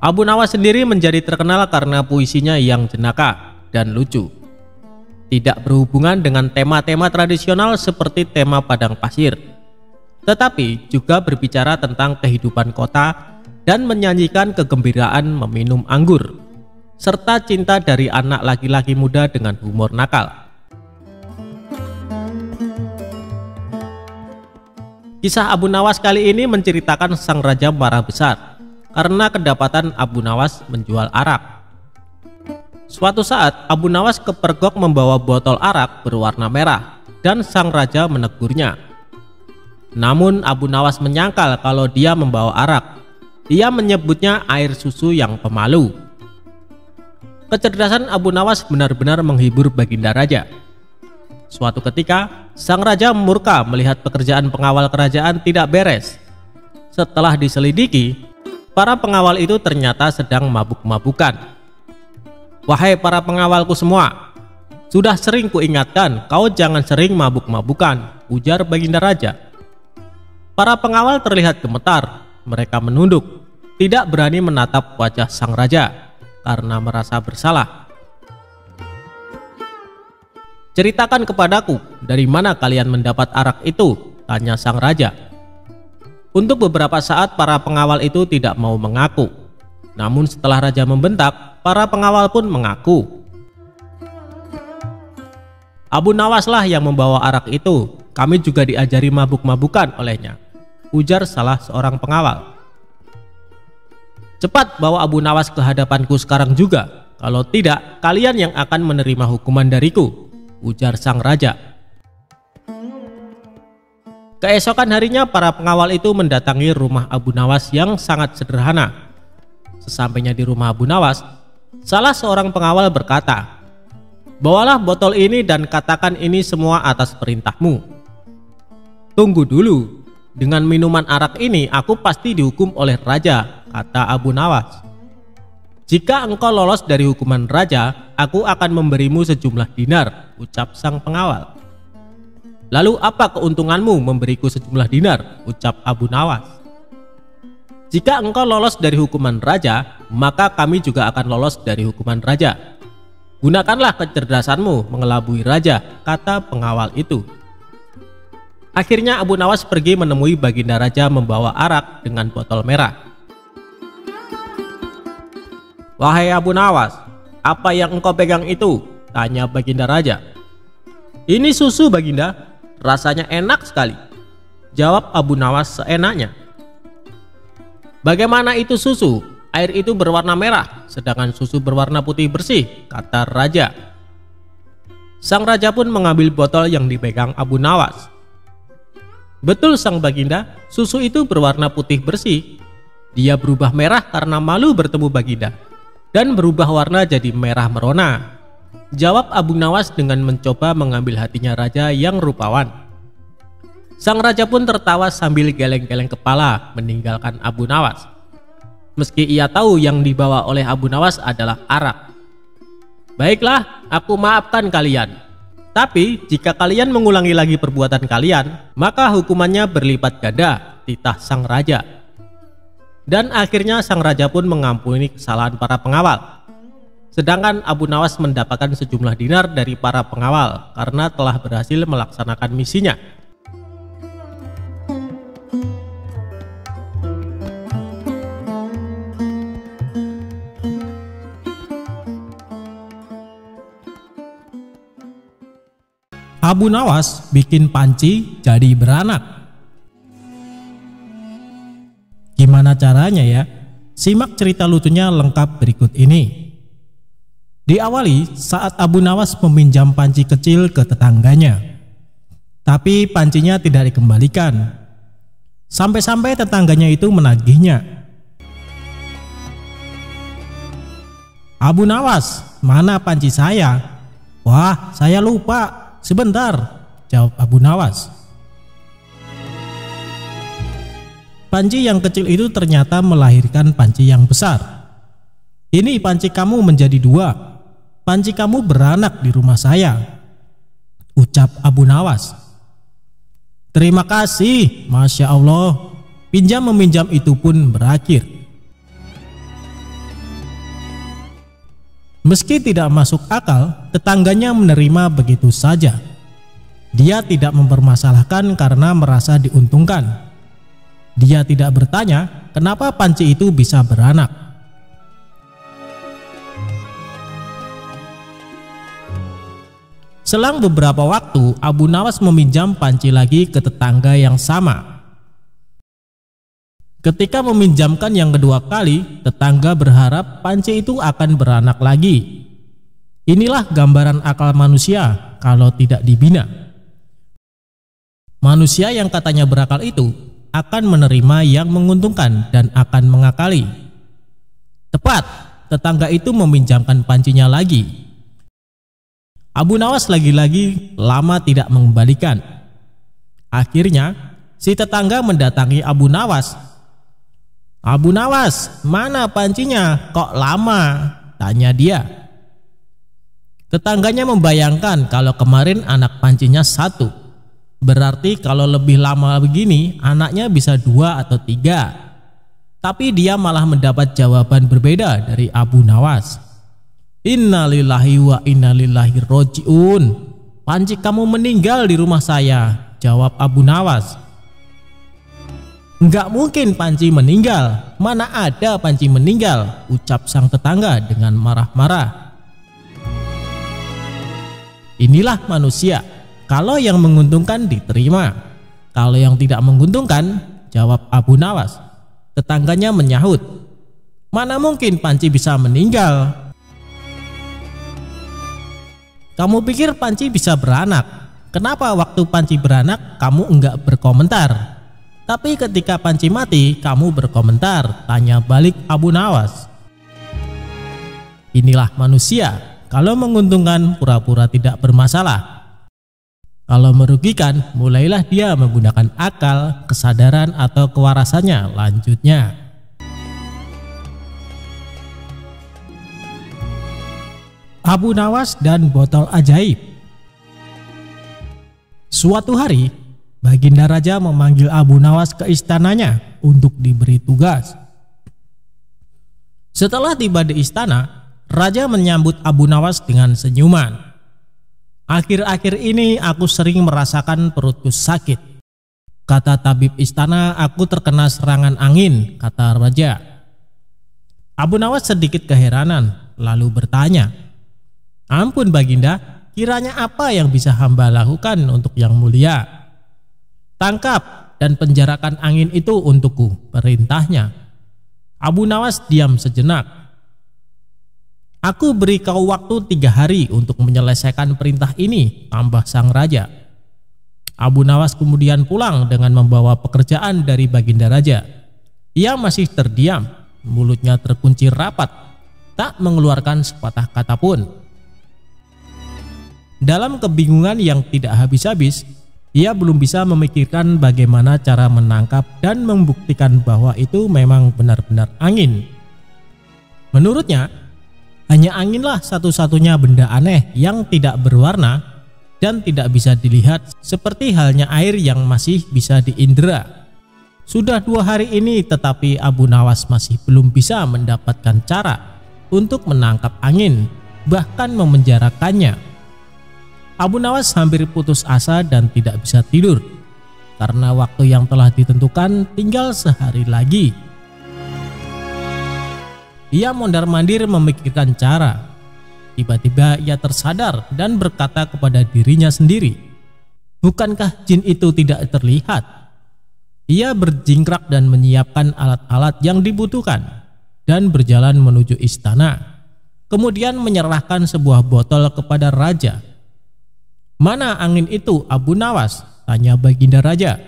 Abu Nawas sendiri menjadi terkenal karena puisinya yang jenaka dan lucu. Tidak berhubungan dengan tema-tema tradisional seperti tema padang pasir, tetapi juga berbicara tentang kehidupan kota dan menyanyikan kegembiraan meminum anggur, serta cinta dari anak laki-laki muda dengan humor nakal. Kisah Abu Nawas kali ini menceritakan sang raja marah besar karena kedapatan Abu Nawas menjual arak. Suatu saat Abu Nawas kepergok membawa botol arak berwarna merah dan sang raja menegurnya. Namun Abu Nawas menyangkal kalau dia membawa arak. Dia menyebutnya air susu yang pemalu. Kecerdasan Abu Nawas benar-benar menghibur Baginda Raja. Suatu ketika sang raja murka melihat pekerjaan pengawal kerajaan tidak beres. Setelah diselidiki, para pengawal itu ternyata sedang mabuk-mabukan. "Wahai para pengawalku semua, sudah sering kuingatkan kau jangan sering mabuk-mabukan," ujar Baginda Raja. Para pengawal terlihat gemetar. Mereka menunduk, tidak berani menatap wajah sang raja karena merasa bersalah. "Ceritakan kepadaku, dari mana kalian mendapat arak itu?" tanya sang raja. Untuk beberapa saat para pengawal itu tidak mau mengaku. Namun setelah raja membentak, para pengawal pun mengaku. "Abu Nawas lah yang membawa arak itu. Kami juga diajari mabuk-mabukan olehnya," ujar salah seorang pengawal. Cepat bawa Abu Nawas ke hadapanku sekarang juga. Kalau tidak, kalian yang akan menerima hukuman dariku," ujar sang raja. Keesokan harinya para pengawal itu mendatangi rumah Abu Nawas yang sangat sederhana. Sesampainya di rumah Abu Nawas, salah seorang pengawal berkata, "Bawalah botol ini dan katakan ini semua atas perintahmu." "Tunggu dulu, dengan minuman arak ini aku pasti dihukum oleh raja," kata Abu Nawas. "Jika engkau lolos dari hukuman raja, aku akan memberimu sejumlah dinar," ucap sang pengawal. "Lalu apa keuntunganmu memberiku sejumlah dinar?" ucap Abu Nawas. "Jika engkau lolos dari hukuman raja, maka kami juga akan lolos dari hukuman raja. Gunakanlah kecerdasanmu mengelabui raja," kata pengawal itu. Akhirnya Abu Nawas pergi menemui baginda raja membawa arak dengan botol merah. "Wahai Abu Nawas, apa yang engkau pegang itu?" tanya baginda raja. "Ini susu, baginda. Rasanya enak sekali," jawab Abu Nawas seenaknya. "Bagaimana itu susu? Air itu berwarna merah, sedangkan susu berwarna putih bersih," kata raja. Sang raja pun mengambil botol yang dipegang Abu Nawas. "Betul sang baginda, susu itu berwarna putih bersih. Dia berubah merah karena malu bertemu baginda, dan berubah warna jadi merah merona," jawab Abu Nawas dengan mencoba mengambil hatinya raja yang rupawan. Sang raja pun tertawa sambil geleng-geleng kepala meninggalkan Abu Nawas. Meski ia tahu yang dibawa oleh Abu Nawas adalah arak. "Baiklah, aku maafkan kalian. Tapi jika kalian mengulangi lagi perbuatan kalian, maka hukumannya berlipat ganda," titah sang raja. Dan akhirnya sang raja pun mengampuni kesalahan para pengawal. Sedangkan Abu Nawas mendapatkan sejumlah dinar dari para pengawal karena telah berhasil melaksanakan misinya. Abu Nawas bikin panci jadi beranak. Gimana caranya ya? Simak cerita lucunya lengkap berikut ini. Diawali saat Abu Nawas meminjam panci kecil ke tetangganya. Tapi pancinya tidak dikembalikan. Sampai-sampai tetangganya itu menagihnya. "Abu Nawas, mana panci saya?" "Wah, saya lupa. Sebentar," jawab Abu Nawas. Panci yang kecil itu ternyata melahirkan panci yang besar. "Ini panci kamu menjadi 2. Panci kamu beranak di rumah saya," ucap Abu Nawas. "Terima kasih, Masya Allah." Pinjam meminjam itu pun berakhir. Meski tidak masuk akal, tetangganya menerima begitu saja. Dia tidak mempermasalahkan karena merasa diuntungkan. Dia tidak bertanya kenapa panci itu bisa beranak. Selang beberapa waktu, Abu Nawas meminjam panci lagi ke tetangga yang sama. Ketika meminjamkan yang kedua kali, tetangga berharap panci itu akan beranak lagi. Inilah gambaran akal manusia kalau tidak dibina. Manusia yang katanya berakal itu akan menerima yang menguntungkan dan akan mengakali. Tepat, tetangga itu meminjamkan pancinya lagi. Abu Nawas lagi-lagi lama tidak mengembalikan. Akhirnya, si tetangga mendatangi Abu Nawas. "Abu Nawas, mana pancinya? Kok lama?" tanya dia. Tetangganya membayangkan kalau kemarin anak pancinya 1. Berarti kalau lebih lama begini anaknya bisa 2 atau 3. Tapi dia malah mendapat jawaban berbeda dari Abu Nawas. "Innalillahi wa innalillahi roji'un. Panci kamu meninggal di rumah saya," jawab Abu Nawas. "Enggak mungkin panci meninggal. Mana ada panci meninggal," ucap sang tetangga dengan marah-marah. Inilah manusia. Kalau yang menguntungkan diterima. Kalau yang tidak menguntungkan, jawab Abu Nawas. Tetangganya menyahut, Mana mungkin Panci bisa meninggal? Kamu pikir Panci bisa beranak? Kenapa waktu Panci beranak kamu enggak berkomentar? Tapi ketika Panci mati kamu berkomentar, tanya balik Abu Nawas. Inilah manusia, kalau menguntungkan pura-pura tidak bermasalah. Kalau merugikan, mulailah dia menggunakan akal, kesadaran atau kewarasannya. Lanjutnya, Abu Nawas dan botol ajaib. Suatu hari, Baginda Raja memanggil Abu Nawas ke istananya untuk diberi tugas. Setelah tiba di istana, Raja menyambut Abu Nawas dengan senyuman. Akhir-akhir ini aku sering merasakan perutku sakit. Kata tabib istana, aku terkena serangan angin, kata Raja. Abu Nawas sedikit keheranan, lalu bertanya, ampun Baginda, kiranya apa yang bisa hamba lakukan untuk yang mulia? Tangkap dan penjarakan angin itu untukku, perintahnya. Abu Nawas diam sejenak. Aku beri kau waktu 3 hari untuk menyelesaikan perintah ini, tambah sang raja. Abu Nawas kemudian pulang dengan membawa pekerjaan dari Baginda Raja. Ia masih terdiam, mulutnya terkunci rapat, tak mengeluarkan sepatah kata pun. Dalam kebingungan yang tidak habis-habis, ia belum bisa memikirkan bagaimana cara menangkap dan membuktikan bahwa itu memang benar-benar angin. Menurutnya, hanya anginlah satu-satunya benda aneh yang tidak berwarna dan tidak bisa dilihat, seperti halnya air yang masih bisa diindera. Sudah 2 hari ini tetapi Abu Nawas masih belum bisa mendapatkan cara untuk menangkap angin, bahkan memenjarakannya. Abu Nawas hampir putus asa dan tidak bisa tidur, karena waktu yang telah ditentukan tinggal sehari lagi. Ia mondar-mandir memikirkan cara. Tiba-tiba ia tersadar dan berkata kepada dirinya sendiri, bukankah jin itu tidak terlihat? Ia berjingkrak dan menyiapkan alat-alat yang dibutuhkan dan berjalan menuju istana. Kemudian menyerahkan sebuah botol kepada raja. Mana angin itu Abu Nawas? Tanya Baginda Raja.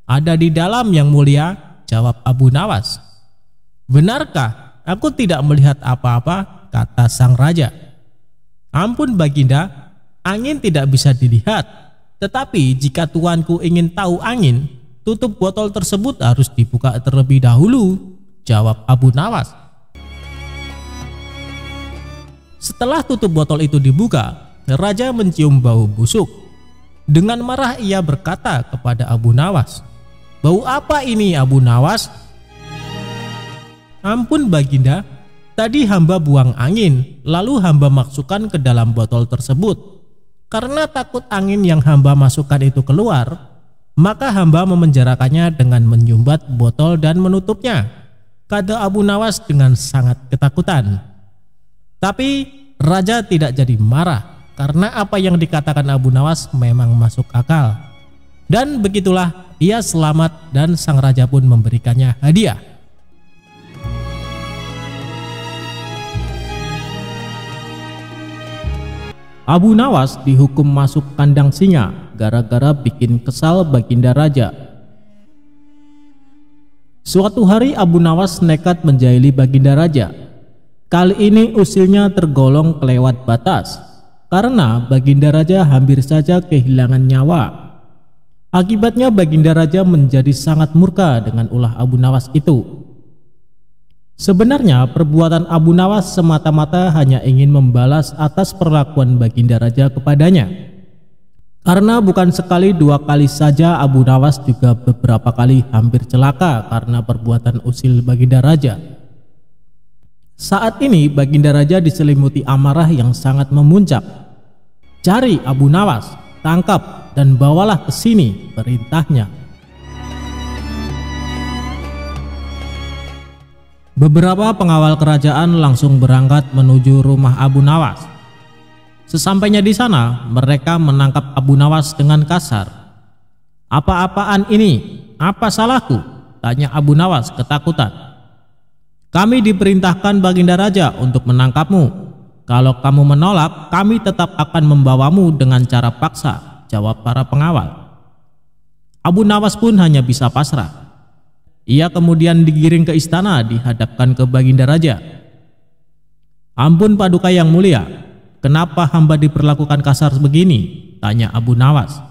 Ada di dalam yang mulia, jawab Abu Nawas. Benarkah? Aku tidak melihat apa-apa, kata sang raja. Ampun Baginda, angin tidak bisa dilihat. Tetapi jika tuanku ingin tahu angin, tutup botol tersebut harus dibuka terlebih dahulu, jawab Abu Nawas. Setelah tutup botol itu dibuka, raja mencium bau busuk. Dengan marah ia berkata kepada Abu Nawas, bau apa ini Abu Nawas? Ampun Baginda, tadi hamba buang angin, lalu hamba masukkan ke dalam botol tersebut. Karena takut angin yang hamba masukkan itu keluar, maka hamba memenjarakannya dengan menyumbat botol dan menutupnya, kata Abu Nawas dengan sangat ketakutan. Tapi raja tidak jadi marah, karena apa yang dikatakan Abu Nawas memang masuk akal. Dan begitulah ia selamat dan sang raja pun memberikannya hadiah. Abu Nawas dihukum masuk kandang singa gara-gara bikin kesal Baginda Raja. Suatu hari Abu Nawas nekat menjahili Baginda Raja. Kali ini usilnya tergolong kelewat batas, karena Baginda Raja hampir saja kehilangan nyawa. Akibatnya Baginda Raja menjadi sangat murka dengan ulah Abu Nawas itu. Sebenarnya perbuatan Abu Nawas semata-mata hanya ingin membalas atas perlakuan Baginda Raja kepadanya. Karena bukan sekali 2 kali saja Abu Nawas juga beberapa kali hampir celaka karena perbuatan usil Baginda Raja. Saat ini Baginda Raja diselimuti amarah yang sangat memuncak. Cari Abu Nawas, tangkap dan bawalah ke sini, perintahnya. Beberapa pengawal kerajaan langsung berangkat menuju rumah Abu Nawas. Sesampainya di sana, mereka menangkap Abu Nawas dengan kasar. Apa-apaan ini? Apa salahku? Tanya Abu Nawas ketakutan. Kami diperintahkan Baginda Raja untuk menangkapmu. Kalau kamu menolak, kami tetap akan membawamu dengan cara paksa, jawab para pengawal. Abu Nawas pun hanya bisa pasrah. Ia kemudian digiring ke istana dihadapkan ke Baginda Raja. Ampun Paduka yang mulia, kenapa hamba diperlakukan kasar begini? Tanya Abu Nawas.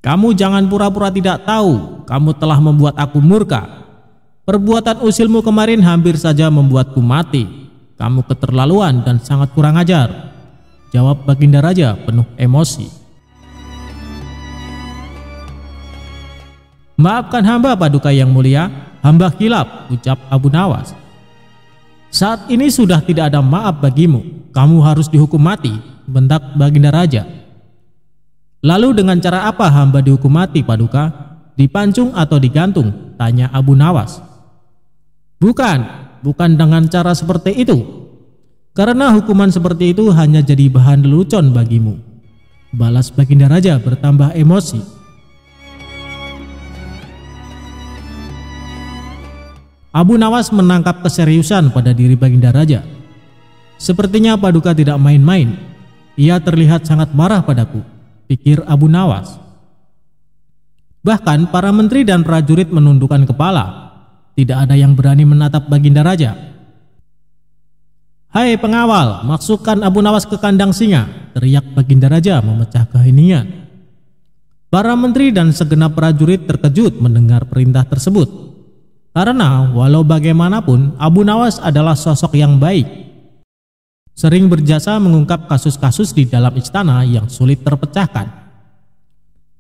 Kamu jangan pura-pura tidak tahu, kamu telah membuat aku murka. Perbuatan usilmu kemarin hampir saja membuatku mati. Kamu keterlaluan dan sangat kurang ajar, jawab Baginda Raja penuh emosi. Maafkan hamba Paduka yang mulia, hamba khilaf, ucap Abu Nawas. Saat ini sudah tidak ada maaf bagimu, kamu harus dihukum mati, bentak Baginda Raja. Lalu dengan cara apa hamba dihukum mati Paduka? Dipancung atau digantung? Tanya Abu Nawas. Bukan dengan cara seperti itu. Karena hukuman seperti itu hanya jadi bahan lelucon bagimu, balas Baginda Raja bertambah emosi. Abu Nawas menangkap keseriusan pada diri Baginda Raja. Sepertinya Paduka tidak main-main. Ia terlihat sangat marah padaku, pikir Abu Nawas. Bahkan para menteri dan prajurit menundukkan kepala. Tidak ada yang berani menatap Baginda Raja. Hai pengawal, masukkan Abu Nawas ke kandang singa, teriak Baginda Raja memecah keheningan. Para menteri dan segenap prajurit terkejut mendengar perintah tersebut. Karena walau bagaimanapun Abu Nawas adalah sosok yang baik. Sering berjasa mengungkap kasus-kasus di dalam istana yang sulit terpecahkan.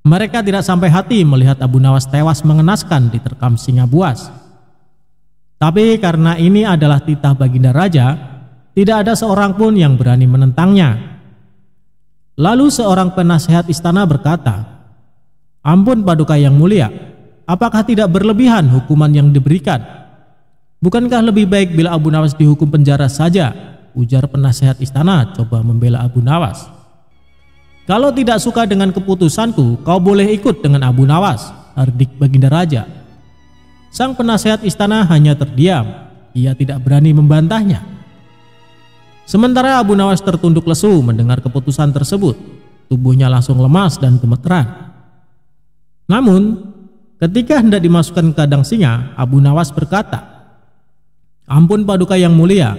Mereka tidak sampai hati melihat Abu Nawas tewas mengenaskan diterkam singa buas. Tapi karena ini adalah titah Baginda Raja, tidak ada seorang pun yang berani menentangnya. Lalu seorang penasehat istana berkata, Ampun Paduka yang mulia, apakah tidak berlebihan hukuman yang diberikan? Bukankah lebih baik bila Abu Nawas dihukum penjara saja? Ujar penasehat istana coba membela Abu Nawas. Kalau tidak suka dengan keputusanku, kau boleh ikut dengan Abu Nawas, hardik Baginda Raja. Sang penasehat istana hanya terdiam, ia tidak berani membantahnya. Sementara Abu Nawas tertunduk lesu mendengar keputusan tersebut, tubuhnya langsung lemas dan gemeteran. Namun, ketika hendak dimasukkan ke kandang singa, Abu Nawas berkata, Ampun Paduka yang mulia,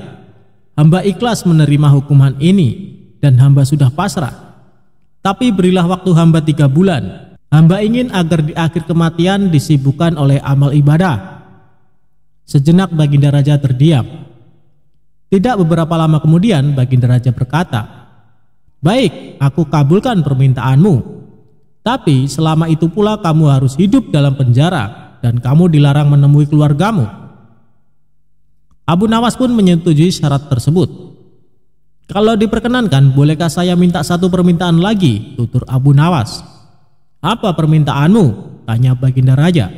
hamba ikhlas menerima hukuman ini dan hamba sudah pasrah. Tapi berilah waktu hamba 3 bulan. Hamba ingin agar di akhir kematian disibukkan oleh amal ibadah. Sejenak Baginda Raja terdiam. Tidak beberapa lama kemudian Baginda Raja berkata, Baik, aku kabulkan permintaanmu. Tapi selama itu pula kamu harus hidup dalam penjara dan kamu dilarang menemui keluargamu. Abu Nawas pun menyetujui syarat tersebut. Kalau diperkenankan, bolehkah saya minta satu permintaan lagi? Tutur Abu Nawas. Apa permintaanmu? Tanya Baginda Raja.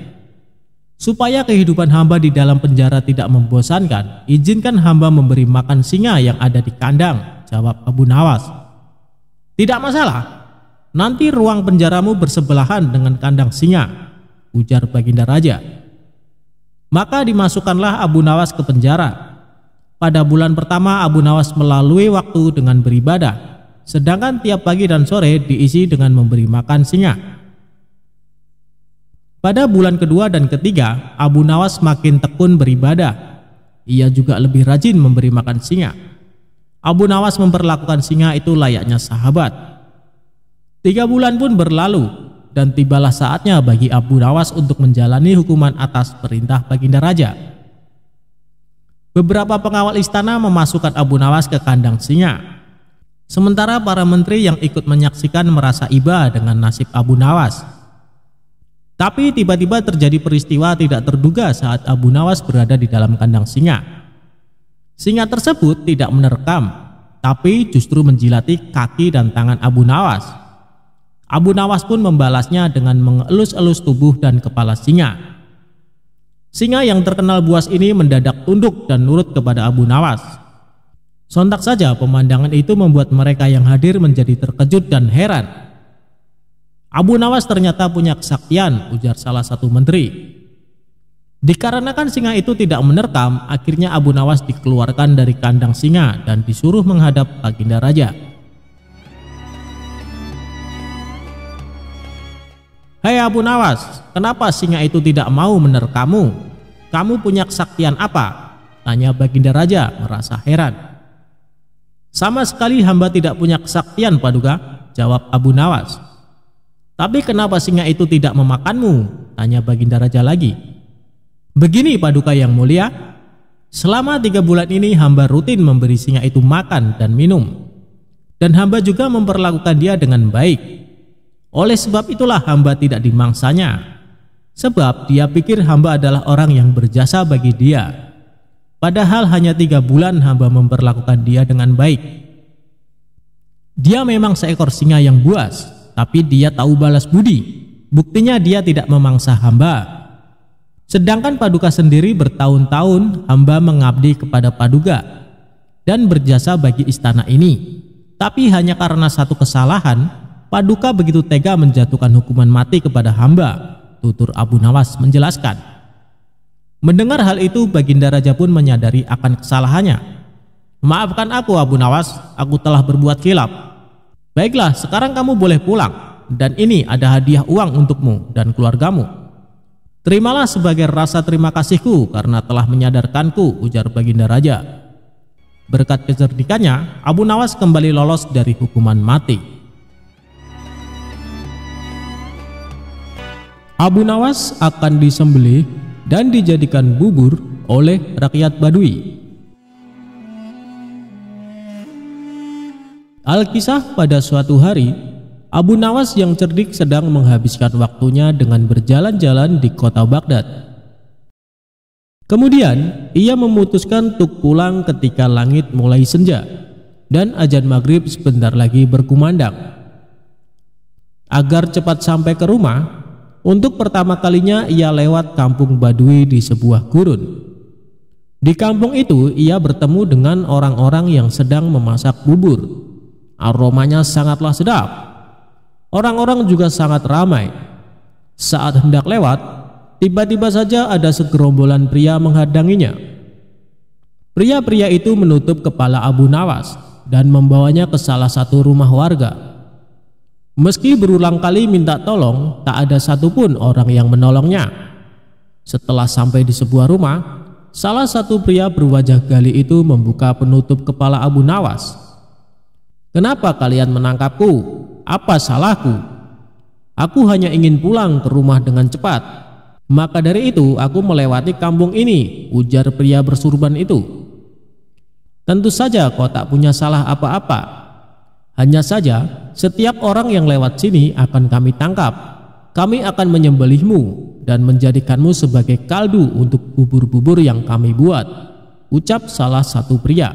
Supaya kehidupan hamba di dalam penjara tidak membosankan, izinkan hamba memberi makan singa yang ada di kandang, jawab Abu Nawas. Tidak masalah, nanti ruang penjaramu bersebelahan dengan kandang singa, ujar Baginda Raja. Maka dimasukkanlah Abu Nawas ke penjara. Pada bulan pertama Abu Nawas melalui waktu dengan beribadah, sedangkan tiap pagi dan sore diisi dengan memberi makan singa. Pada bulan kedua dan ketiga, Abu Nawas makin tekun beribadah. Ia juga lebih rajin memberi makan singa. Abu Nawas memperlakukan singa itu layaknya sahabat. 3 bulan pun berlalu, dan tibalah saatnya bagi Abu Nawas untuk menjalani hukuman atas perintah Baginda Raja. Beberapa pengawal istana memasukkan Abu Nawas ke kandang singa. Sementara para menteri yang ikut menyaksikan merasa iba dengan nasib Abu Nawas. Tapi tiba-tiba terjadi peristiwa tidak terduga saat Abu Nawas berada di dalam kandang singa. Singa tersebut tidak menerkam, tapi justru menjilati kaki dan tangan Abu Nawas. Abu Nawas pun membalasnya dengan mengelus-elus tubuh dan kepala singa. Singa yang terkenal buas ini mendadak tunduk dan nurut kepada Abu Nawas. Sontak saja pemandangan itu membuat mereka yang hadir menjadi terkejut dan heran. Abu Nawas ternyata punya kesaktian, ujar salah satu menteri. Dikarenakan singa itu tidak menerkam, akhirnya Abu Nawas dikeluarkan dari kandang singa dan disuruh menghadap Baginda Raja. "Hei Abu Nawas, kenapa singa itu tidak mau menerkammu? Kamu punya kesaktian apa?" tanya Baginda Raja merasa heran. "Sama sekali hamba tidak punya kesaktian, Paduka," jawab Abu Nawas. "Tapi kenapa singa itu tidak memakanmu?" tanya Baginda Raja lagi. "Begini Paduka yang mulia, selama 3 bulan ini hamba rutin memberi singa itu makan dan minum, dan hamba juga memperlakukan dia dengan baik. Oleh sebab itulah hamba tidak dimangsanya, sebab dia pikir hamba adalah orang yang berjasa bagi dia. Padahal hanya 3 bulan hamba memperlakukan dia dengan baik. Dia memang seekor singa yang buas, tapi dia tahu balas budi. Buktinya dia tidak memangsa hamba. Sedangkan Paduka sendiri bertahun-tahun hamba mengabdi kepada Paduka dan berjasa bagi istana ini. Tapi hanya karena satu kesalahan, Paduka begitu tega menjatuhkan hukuman mati kepada hamba," tutur Abu Nawas menjelaskan. Mendengar hal itu, Baginda Raja pun menyadari akan kesalahannya. "Maafkan aku Abu Nawas, aku telah berbuat khilaf. Baiklah, sekarang kamu boleh pulang, dan ini ada hadiah uang untukmu dan keluargamu. Terimalah sebagai rasa terima kasihku karena telah menyadarkanku," ujar Baginda Raja. Berkat kecerdikannya, Abu Nawas kembali lolos dari hukuman mati. Abu Nawas akan disembelih dan dijadikan bubur oleh rakyat Badui. Alkisah, pada suatu hari Abu Nawas yang cerdik sedang menghabiskan waktunya dengan berjalan-jalan di kota Baghdad. Kemudian ia memutuskan untuk pulang ketika langit mulai senja dan azan maghrib sebentar lagi berkumandang. Agar cepat sampai ke rumah, untuk pertama kalinya ia lewat kampung Badui di sebuah gurun. Di kampung itu ia bertemu dengan orang-orang yang sedang memasak bubur. Aromanya sangatlah sedap. Orang-orang juga sangat ramai. Saat hendak lewat, tiba-tiba saja ada segerombolan pria menghadanginya. Pria-pria itu menutup kepala Abu Nawas dan membawanya ke salah satu rumah warga. Meski berulang kali minta tolong, tak ada satupun orang yang menolongnya. Setelah sampai di sebuah rumah, salah satu pria berwajah gali itu membuka penutup kepala Abu Nawas. "Kenapa kalian menangkapku? Apa salahku? Aku hanya ingin pulang ke rumah dengan cepat. Maka dari itu aku melewati kampung ini," ujar pria bersurban itu. "Tentu saja kau tak punya salah apa-apa. Hanya saja setiap orang yang lewat sini akan kami tangkap. Kami akan menyembelihmu dan menjadikanmu sebagai kaldu untuk bubur-bubur yang kami buat," ucap salah satu pria.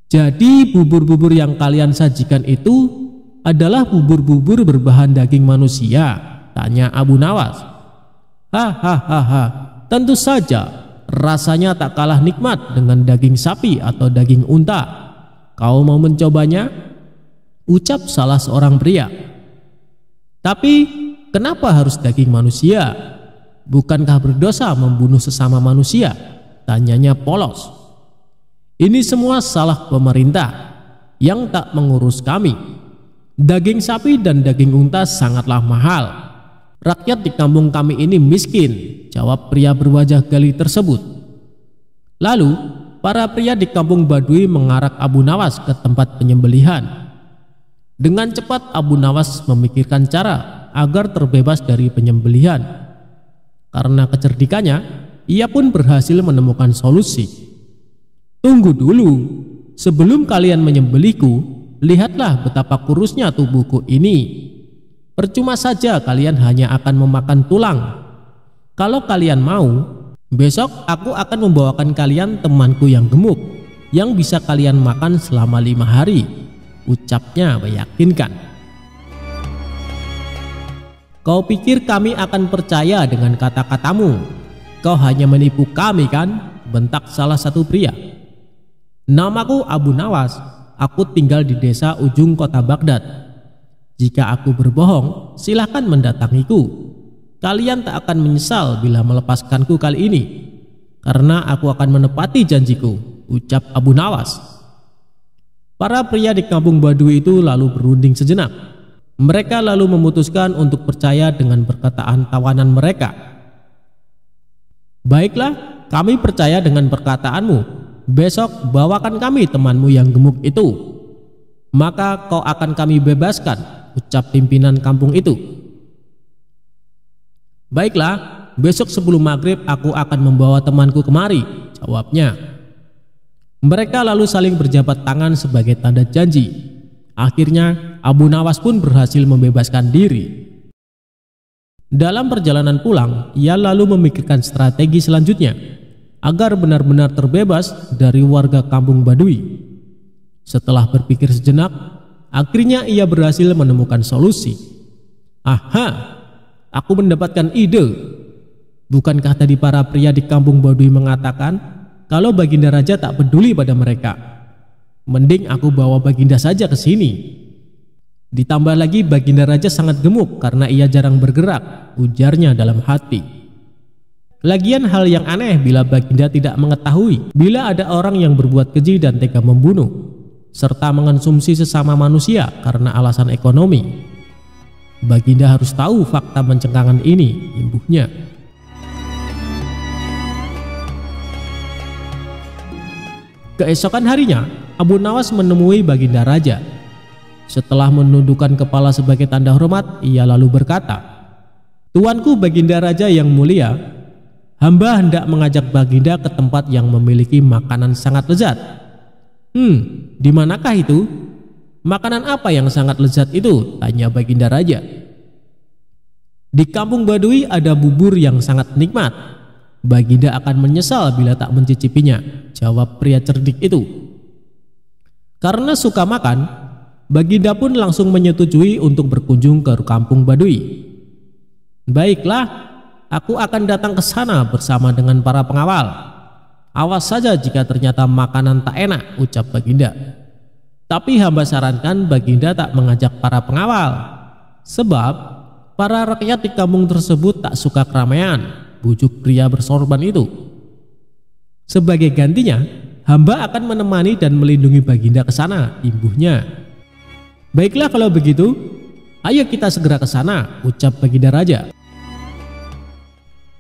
"Jadi bubur-bubur yang kalian sajikan itu adalah bubur-bubur berbahan daging manusia?" tanya Abu Nawas. "Hahaha, tentu saja, rasanya tak kalah nikmat dengan daging sapi atau daging unta. Kau mau mencobanya?" ucap salah seorang pria. "Tapi kenapa harus daging manusia? Bukankah berdosa membunuh sesama manusia?" tanyanya polos. "Ini semua salah pemerintah yang tak mengurus kami. Daging sapi dan daging unta sangatlah mahal. Rakyat di kampung kami ini miskin," jawab pria berwajah gali tersebut. Lalu para pria di kampung Badui mengarak Abu Nawas ke tempat penyembelihan. Dengan cepat Abu Nawas memikirkan cara agar terbebas dari penyembelihan. Karena kecerdikannya, ia pun berhasil menemukan solusi. "Tunggu dulu, sebelum kalian menyembelihku, lihatlah betapa kurusnya tubuhku ini. Percuma saja kalian hanya akan memakan tulang. Kalau kalian mau, besok aku akan membawakan kalian temanku yang gemuk, yang bisa kalian makan selama 5 hari, ucapnya meyakinkan. "Kau pikir kami akan percaya dengan kata-katamu? Kau hanya menipu kami kan?" bentak salah satu pria. "Namaku Abu Nawas. Aku tinggal di desa ujung kota Baghdad. Jika aku berbohong, silahkan mendatangiku. kalian tak akan menyesal bila melepaskanku kali ini, karena aku akan menepati janjiku, ucap Abu Nawas. Para pria di kampung Baduy itu lalu berunding sejenak. Mereka lalu memutuskan untuk percaya dengan perkataan tawanan mereka. Baiklah, kami percaya dengan perkataanmu. Besok bawakan kami temanmu yang gemuk itu, maka kau akan kami bebaskan, ucap pimpinan kampung itu. Baiklah, besok sebelum maghrib aku akan membawa temanku kemari, jawabnya. Mereka lalu saling berjabat tangan sebagai tanda janji. Akhirnya Abu Nawas pun berhasil membebaskan diri. Dalam perjalanan pulang, ia lalu memikirkan strategi selanjutnya agar benar-benar terbebas dari warga kampung Baduy. Setelah berpikir sejenak, akhirnya ia berhasil menemukan solusi. Aha! Aku mendapatkan ide. Bukankah tadi para pria di kampung Baduy mengatakan kalau Baginda Raja tak peduli pada mereka? Mending aku bawa Baginda saja ke sini. Ditambah lagi Baginda Raja sangat gemuk karena ia jarang bergerak, ujarnya dalam hati. Lagian hal yang aneh bila Baginda tidak mengetahui bila ada orang yang berbuat keji dan tega membunuh, serta mengonsumsi sesama manusia karena alasan ekonomi. Baginda harus tahu fakta mencengkangan ini, imbuhnya. Keesokan harinya, Abu Nawas menemui Baginda Raja. Setelah menundukkan kepala sebagai tanda hormat, ia lalu berkata, "Tuanku Baginda Raja yang mulia, hamba hendak mengajak Baginda ke tempat yang memiliki makanan sangat lezat." Di manakah itu? Makanan apa yang sangat lezat itu? Tanya Baginda Raja. Di kampung Baduy ada bubur yang sangat nikmat. Baginda akan menyesal bila tak mencicipinya, jawab pria cerdik itu. Karena suka makan, Baginda pun langsung menyetujui untuk berkunjung ke kampung Baduy. Baiklah, aku akan datang ke sana bersama dengan para pengawal. Awas saja jika ternyata makanan tak enak, ucap Baginda. Tapi hamba sarankan Baginda tak mengajak para pengawal, sebab para rakyat di kampung tersebut tak suka keramaian, bujuk pria bersorban itu. Sebagai gantinya, hamba akan menemani dan melindungi Baginda ke sana, imbuhnya. Baiklah kalau begitu, ayo kita segera ke sana, ucap Baginda Raja.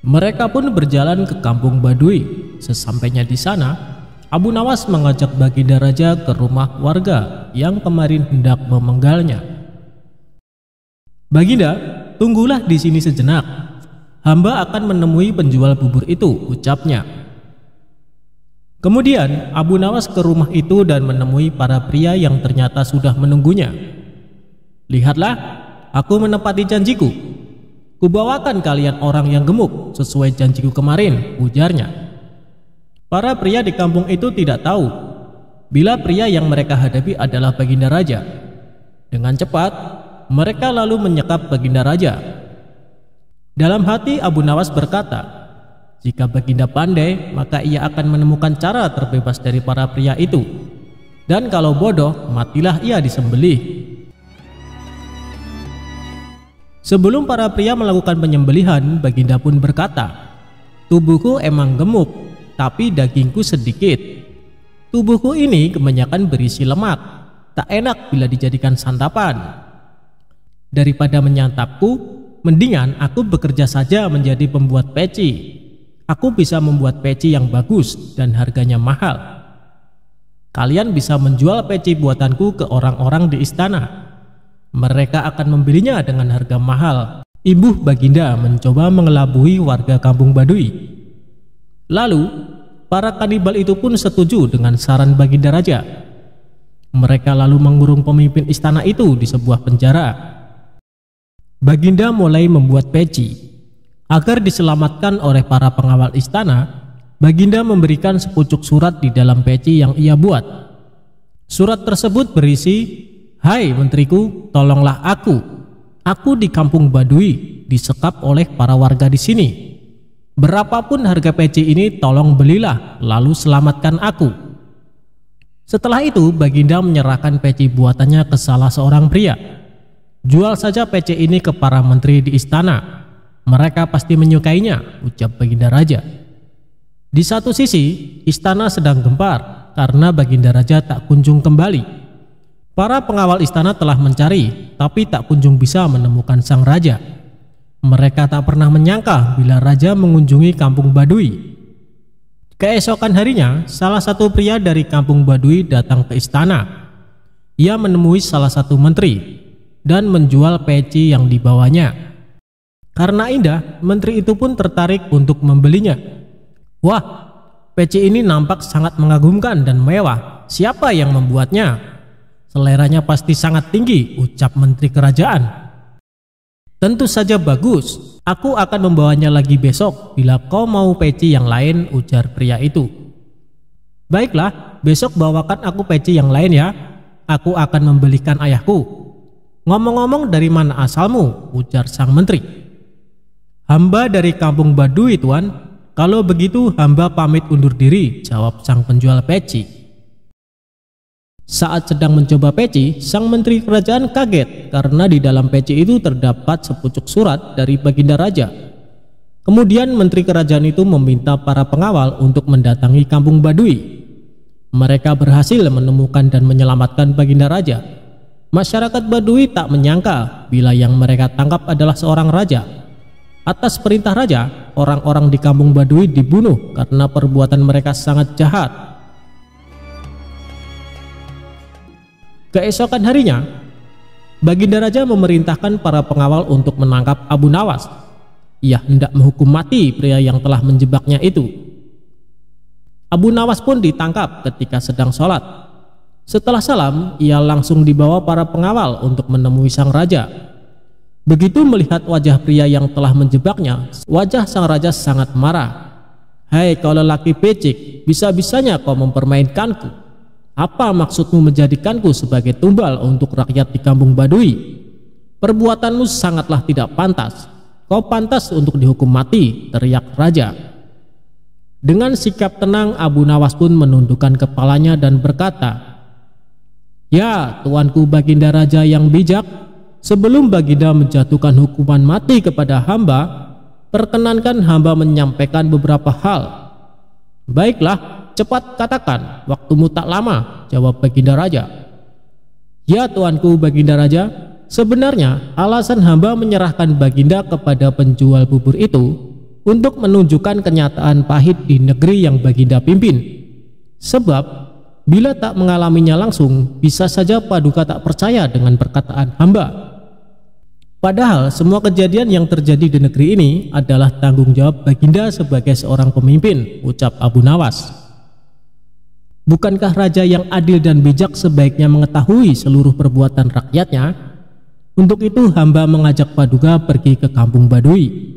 Mereka pun berjalan ke kampung Baduy. Sesampainya di sana, Abu Nawas mengajak Baginda Raja ke rumah warga yang kemarin hendak memenggalnya. Baginda, tunggulah di sini sejenak. Hamba akan menemui penjual bubur itu, ucapnya. Kemudian Abu Nawas ke rumah itu dan menemui para pria yang ternyata sudah menunggunya. Lihatlah, aku menepati janjiku. Kubawakan kalian orang yang gemuk sesuai janjiku kemarin, ujarnya. Para pria di kampung itu tidak tahu bila pria yang mereka hadapi adalah Baginda Raja. Dengan cepat, mereka lalu menyekap Baginda Raja. Dalam hati Abu Nawas berkata, jika Baginda pandai, maka ia akan menemukan cara terbebas dari para pria itu. Dan kalau bodoh, matilah ia disembelih. Sebelum para pria melakukan penyembelihan, Baginda pun berkata, tubuhku emang gemuk, tapi dagingku sedikit. Tubuhku ini kebanyakan berisi lemak, tak enak bila dijadikan santapan. Daripada menyantapku, mendingan aku bekerja saja menjadi pembuat peci. Aku bisa membuat peci yang bagus dan harganya mahal. Kalian bisa menjual peci buatanku ke orang-orang di istana. Mereka akan membelinya dengan harga mahal. Imbuh Baginda mencoba mengelabui warga kampung Baduy. Lalu, para kanibal itu pun setuju dengan saran Baginda Raja. Mereka lalu mengurung pemimpin istana itu di sebuah penjara. Baginda mulai membuat peci. Agar diselamatkan oleh para pengawal istana, Baginda memberikan sepucuk surat di dalam peci yang ia buat. Surat tersebut berisi, "Hai menteriku, tolonglah aku. Aku di kampung Baduy disekap oleh para warga di sini. Berapapun harga peci ini tolong belilah, lalu selamatkan aku." Setelah itu Baginda menyerahkan peci buatannya ke salah seorang pria. "Jual saja peci ini ke para menteri di istana. Mereka pasti menyukainya, ucap Baginda Raja. Di satu sisi, istana sedang gempar karena Baginda Raja tak kunjung kembali. Para pengawal istana telah mencari, tapi tak kunjung bisa menemukan sang raja. Mereka tak pernah menyangka bila raja mengunjungi kampung Baduy. Keesokan harinya, salah satu pria dari kampung Baduy datang ke istana. Ia menemui salah satu menteri dan menjual peci yang dibawanya. Karena indah, menteri itu pun tertarik untuk membelinya. Wah, peci ini nampak sangat mengagumkan dan mewah. Siapa yang membuatnya? Seleranya pasti sangat tinggi, ucap menteri kerajaan. Tentu saja bagus. Aku akan membawanya lagi besok bila kau mau peci yang lain, ujar pria itu. Baiklah, besok bawakan aku peci yang lain ya. Aku akan membelikan ayahku. Ngomong-ngomong, dari mana asalmu? Ujar sang menteri. Hamba dari kampung Baduy, tuan. Kalau begitu hamba pamit undur diri, jawab sang penjual peci. Saat sedang mencoba peci, sang menteri kerajaan kaget karena di dalam peci itu terdapat sepucuk surat dari Baginda Raja. Kemudian menteri kerajaan itu meminta para pengawal untuk mendatangi kampung Baduy. Mereka berhasil menemukan dan menyelamatkan Baginda Raja. Masyarakat Baduy tak menyangka bila yang mereka tangkap adalah seorang raja. Atas perintah raja, orang-orang di kampung Baduy dibunuh karena perbuatan mereka sangat jahat. Keesokan harinya, Baginda Raja memerintahkan para pengawal untuk menangkap Abu Nawas. Ia hendak menghukum mati pria yang telah menjebaknya itu. Abu Nawas pun ditangkap ketika sedang sholat. Setelah salam, ia langsung dibawa para pengawal untuk menemui sang raja. Begitu melihat wajah pria yang telah menjebaknya, wajah sang raja sangat marah. Hai kau lelaki becik, bisa-bisanya kau mempermainkanku. Apa maksudmu menjadikanku sebagai tumbal untuk rakyat di kampung Baduy? Perbuatanmu sangatlah tidak pantas. Kau pantas untuk dihukum mati, teriak raja. Dengan sikap tenang, Abu Nawas pun menundukkan kepalanya dan berkata, Ya, tuanku Baginda Raja yang bijak, sebelum Baginda menjatuhkan hukuman mati kepada hamba, perkenankan hamba menyampaikan beberapa hal. Baiklah, cepat katakan, waktumu tak lama, jawab Baginda Raja. Ya tuanku Baginda Raja, sebenarnya alasan hamba menyerahkan Baginda kepada penjual bubur itu untuk menunjukkan kenyataan pahit di negeri yang Baginda pimpin. Sebab bila tak mengalaminya langsung, bisa saja Paduka tak percaya dengan perkataan hamba. Padahal semua kejadian yang terjadi di negeri ini adalah tanggung jawab Baginda sebagai seorang pemimpin, ucap Abu Nawas. Bukankah raja yang adil dan bijak sebaiknya mengetahui seluruh perbuatan rakyatnya? Untuk itu hamba mengajak Paduka pergi ke kampung Baduy.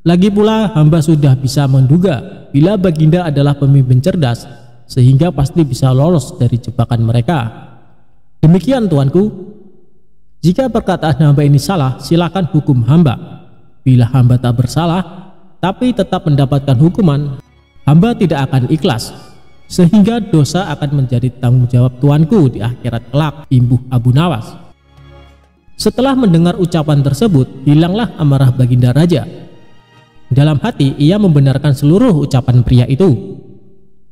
Lagi pula hamba sudah bisa menduga bila Baginda adalah pemimpin cerdas, sehingga pasti bisa lolos dari jebakan mereka. Demikian tuanku. Jika perkataan hamba ini salah, silakan hukum hamba. Bila hamba tak bersalah, tapi tetap mendapatkan hukuman, hamba tidak akan ikhlas, sehingga dosa akan menjadi tanggung jawab tuanku di akhirat kelak, imbuh Abu Nawas. Setelah mendengar ucapan tersebut, hilanglah amarah Baginda Raja. Dalam hati ia membenarkan seluruh ucapan pria itu.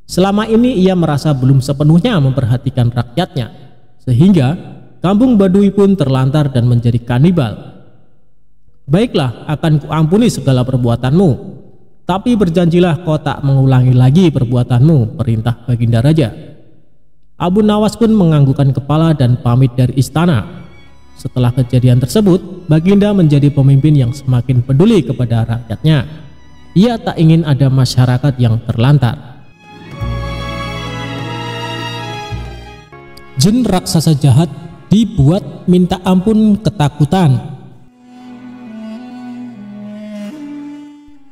Selama ini ia merasa belum sepenuhnya memperhatikan rakyatnya, sehingga kampung Baduy pun terlantar dan menjadi kanibal. Baiklah, akan kuampuni segala perbuatanmu, tapi berjanjilah kau tak mengulangi lagi perbuatanmu, perintah Baginda Raja. Abu Nawas pun menganggukkan kepala dan pamit dari istana. Setelah kejadian tersebut, Baginda menjadi pemimpin yang semakin peduli kepada rakyatnya. Ia tak ingin ada masyarakat yang terlantar. Jin raksasa jahat dibuat minta ampun ketakutan.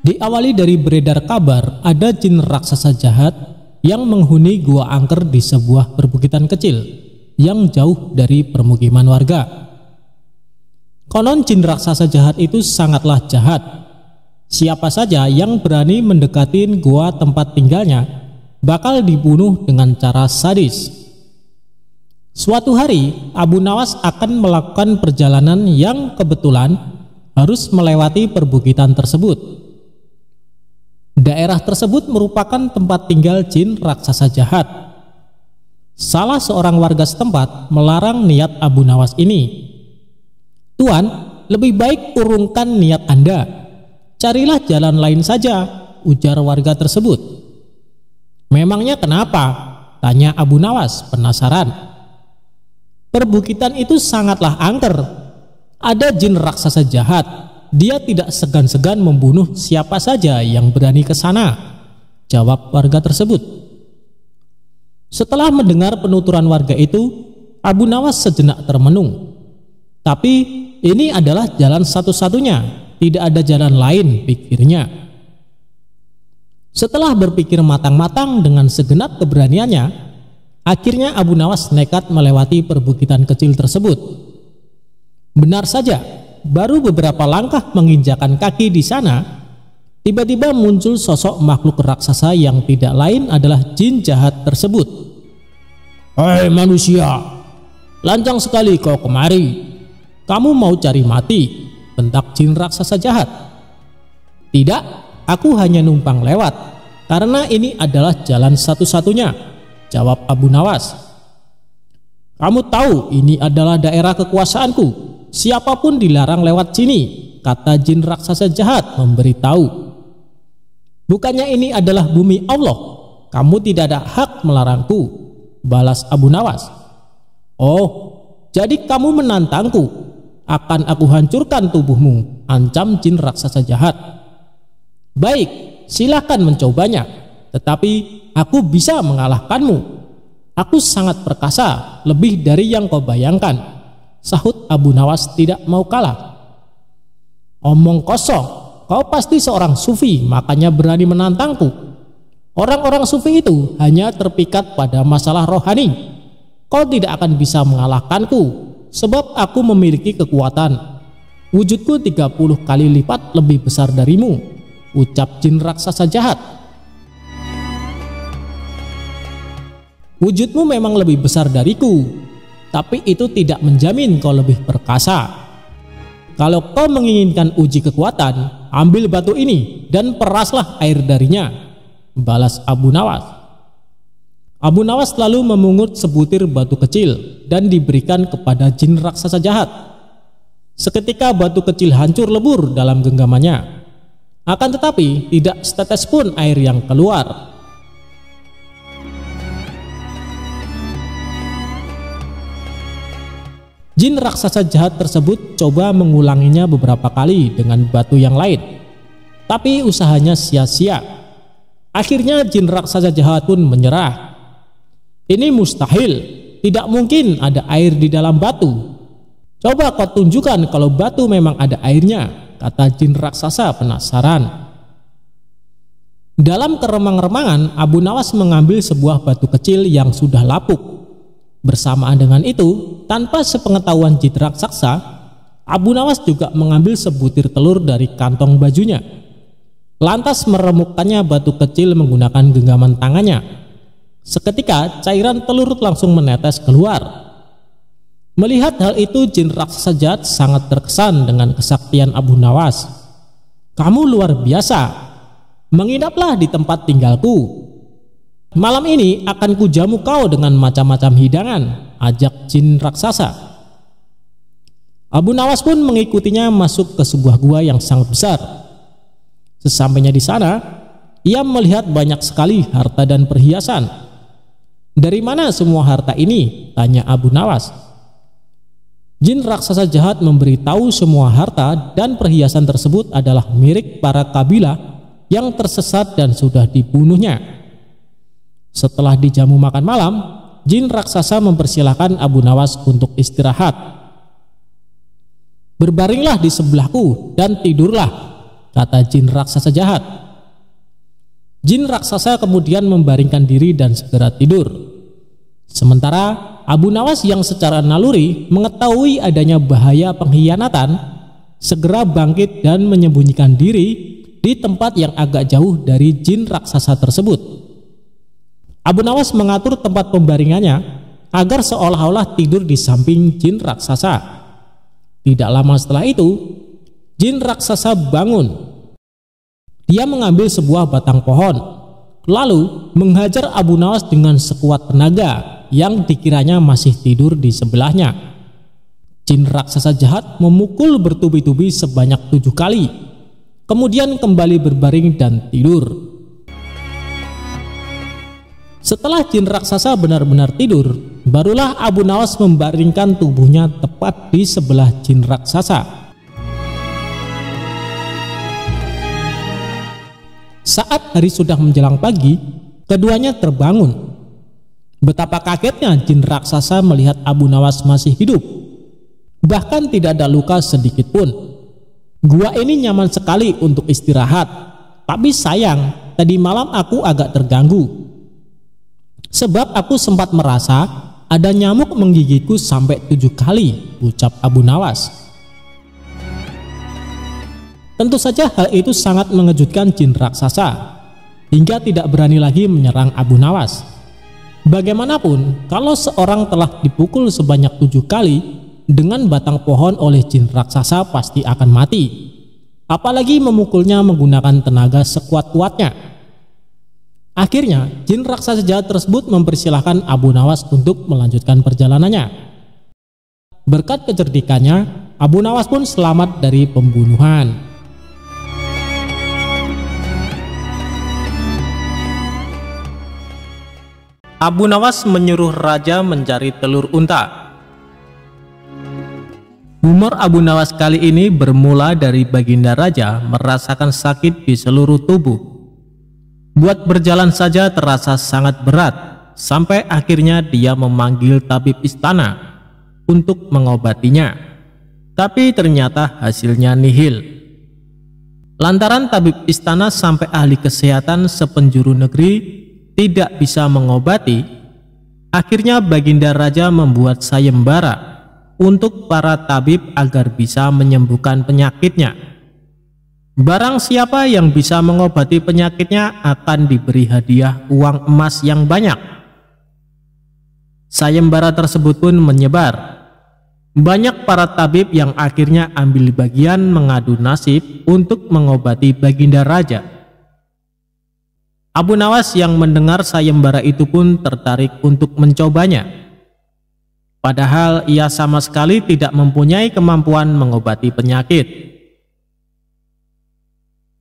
Diawali dari beredar kabar ada jin raksasa jahat yang menghuni gua angker di sebuah perbukitan kecil yang jauh dari permukiman warga. Konon jin raksasa jahat itu sangatlah jahat. Siapa saja yang berani mendekati gua tempat tinggalnya bakal dibunuh dengan cara sadis. Suatu hari, Abu Nawas akan melakukan perjalanan yang kebetulan harus melewati perbukitan tersebut. Daerah tersebut merupakan tempat tinggal jin raksasa jahat. Salah seorang warga setempat melarang niat Abu Nawas ini. "Tuan, lebih baik urungkan niat Anda. Carilah jalan lain saja," ujar warga tersebut. "Memangnya kenapa?" tanya Abu Nawas penasaran. "Perbukitan itu sangatlah angker. Ada jin raksasa jahat. Dia tidak segan-segan membunuh siapa saja yang berani ke sana," jawab warga tersebut. Setelah mendengar penuturan warga itu, Abu Nawas sejenak termenung. Tapi ini adalah jalan satu-satunya, tidak ada jalan lain, pikirnya. Setelah berpikir matang-matang dengan segenap keberaniannya, akhirnya Abu Nawas nekat melewati perbukitan kecil tersebut. Benar saja, baru beberapa langkah menginjakan kaki di sana, tiba-tiba muncul sosok makhluk raksasa yang tidak lain adalah jin jahat tersebut. "Hei manusia, lancang sekali kau kemari. Kamu mau cari mati?" bentak jin raksasa jahat. "Tidak, aku hanya numpang lewat, karena ini adalah jalan satu-satunya," jawab Abu Nawas. "Kamu tahu ini adalah daerah kekuasaanku. Siapapun dilarang lewat sini," kata jin raksasa jahat memberitahu. "Bukannya ini adalah bumi Allah? Kamu tidak ada hak melarangku," balas Abu Nawas. "Oh, jadi kamu menantangku? Akan aku hancurkan tubuhmu," ancam jin raksasa jahat. "Baik, silakan mencobanya, tetapi aku bisa mengalahkanmu. Aku sangat perkasa, lebih dari yang kau bayangkan," sahut Abu Nawas tidak mau kalah. "Omong kosong, kau pasti seorang sufi, makanya berani menantangku. Orang-orang sufi itu hanya terpikat pada masalah rohani. Kau tidak akan bisa mengalahkanku, sebab aku memiliki kekuatan. Wujudku 30 kali lipat lebih besar darimu," ucap jin raksasa jahat. "Wujudmu memang lebih besar dariku, tapi itu tidak menjamin kau lebih perkasa. Kalau kau menginginkan uji kekuatan, ambil batu ini dan peraslah air darinya," balas Abu Nawas. Abu Nawas lalu memungut sebutir batu kecil dan diberikan kepada jin raksasa jahat. Seketika batu kecil hancur lebur dalam genggamannya. Akan tetapi tidak setetes pun air yang keluar. Jin raksasa jahat tersebut coba mengulanginya beberapa kali dengan batu yang lain, tapi usahanya sia-sia. Akhirnya jin raksasa jahat pun menyerah. "Ini mustahil, tidak mungkin ada air di dalam batu. Coba kau tunjukkan kalau batu memang ada airnya," kata jin raksasa penasaran. Dalam keremang-remangan, Abu Nawas mengambil sebuah batu kecil yang sudah lapuk. Bersamaan dengan itu, tanpa sepengetahuan jin raksasa, Abu Nawas juga mengambil sebutir telur dari kantong bajunya. Lantas meremukkannya batu kecil menggunakan genggaman tangannya. Seketika cairan telur langsung menetes keluar. Melihat hal itu, jin raksasa jahat sangat terkesan dengan kesaktian Abu Nawas. "Kamu luar biasa. Menginaplah di tempat tinggalku. Malam ini akan kujamu kau dengan macam-macam hidangan," ajak jin raksasa. Abu Nawas pun mengikutinya masuk ke sebuah gua yang sangat besar. Sesampainya di sana, ia melihat banyak sekali harta dan perhiasan. "Dari mana semua harta ini?" tanya Abu Nawas. Jin raksasa jahat memberitahu semua harta dan perhiasan tersebut adalah milik para kabilah yang tersesat dan sudah dibunuhnya. Setelah dijamu makan malam, jin raksasa mempersilahkan Abu Nawas untuk istirahat. "Berbaringlah di sebelahku dan tidurlah," kata jin raksasa jahat. Jin raksasa kemudian membaringkan diri dan segera tidur. Sementara Abu Nawas yang secara naluri mengetahui adanya bahaya pengkhianatan, segera bangkit dan menyembunyikan diri di tempat yang agak jauh dari jin raksasa tersebut. Abu Nawas mengatur tempat pembaringannya agar seolah-olah tidur di samping jin raksasa. Tidak lama setelah itu, Jin raksasa bangun. Dia mengambil sebuah batang pohon, lalu menghajar Abu Nawas dengan sekuat tenaga yang dikiranya masih tidur di sebelahnya. Jin raksasa jahat memukul bertubi-tubi sebanyak 7 kali, kemudian kembali berbaring dan tidur. Setelah jin raksasa benar-benar tidur, barulah Abu Nawas membaringkan tubuhnya tepat di sebelah jin raksasa. Saat hari sudah menjelang pagi, keduanya terbangun. Betapa kagetnya jin raksasa melihat Abu Nawas masih hidup. Bahkan tidak ada luka sedikit pun. Gua ini nyaman sekali untuk istirahat, tapi sayang, tadi malam aku agak terganggu. Sebab aku sempat merasa ada nyamuk menggigitku sampai 7 kali, ucap Abu Nawas. Tentu saja hal itu sangat mengejutkan jin raksasa, hingga tidak berani lagi menyerang Abu Nawas. Bagaimanapun, kalau seorang telah dipukul sebanyak 7 kali dengan batang pohon oleh jin raksasa pasti akan mati. Apalagi memukulnya menggunakan tenaga sekuat-kuatnya. Akhirnya, jin raksasa jahat tersebut mempersilahkan Abu Nawas untuk melanjutkan perjalanannya. Berkat kecerdikannya, Abu Nawas pun selamat dari pembunuhan. Abu Nawas menyuruh raja mencari telur unta. Humor Abu Nawas kali ini bermula dari baginda raja merasakan sakit di seluruh tubuh. Buat berjalan saja terasa sangat berat, sampai akhirnya dia memanggil tabib istana untuk mengobatinya. Tapi ternyata hasilnya nihil. Lantaran tabib istana sampai ahli kesehatan sepenjuru negeri tidak bisa mengobati, akhirnya baginda raja membuat sayembara untuk para tabib agar bisa menyembuhkan penyakitnya. Barang siapa yang bisa mengobati penyakitnya akan diberi hadiah uang emas yang banyak. Sayembara tersebut pun menyebar. Banyak para tabib yang akhirnya ambil bagian mengadu nasib untuk mengobati baginda raja. Abu Nawas yang mendengar sayembara itu pun tertarik untuk mencobanya. Padahal ia sama sekali tidak mempunyai kemampuan mengobati penyakit.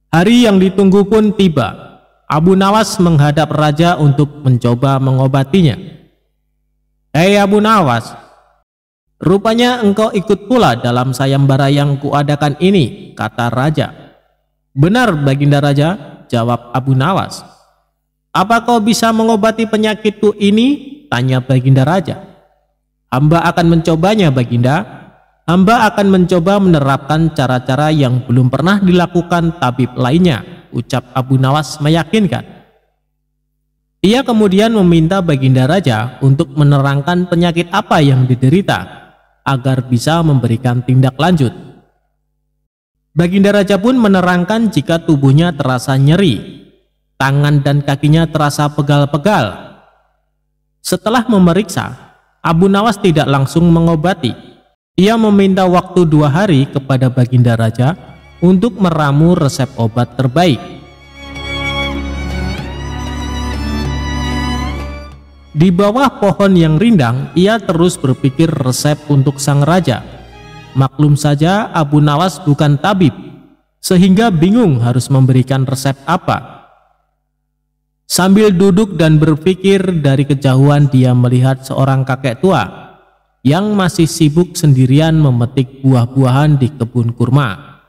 Hari yang ditunggu pun tiba. Abu Nawas menghadap raja untuk mencoba mengobatinya. "Hei Abu Nawas, rupanya engkau ikut pula dalam sayembara yang kuadakan ini," kata raja. "Benar baginda raja," jawab Abu Nawas. "Apa kau bisa mengobati penyakitku ini?" tanya baginda raja. "Hamba akan mencobanya baginda. Hamba akan mencoba menerapkan cara-cara yang belum pernah dilakukan tabib lainnya," ucap Abu Nawas meyakinkan. Ia kemudian meminta baginda raja untuk menerangkan penyakit apa yang diderita agar bisa memberikan tindak lanjut. Baginda raja pun menerangkan jika tubuhnya terasa nyeri, tangan dan kakinya terasa pegal-pegal. Setelah memeriksa, Abu Nawas tidak langsung mengobati. Ia meminta waktu 2 hari kepada baginda raja untuk meramu resep obat terbaik. Di bawah pohon yang rindang, ia terus berpikir resep untuk sang raja. Maklum saja Abu Nawas bukan tabib, sehingga bingung harus memberikan resep apa. Sambil duduk dan berpikir, dari kejauhan dia melihat seorang kakek tua yang masih sibuk sendirian memetik buah-buahan di kebun kurma.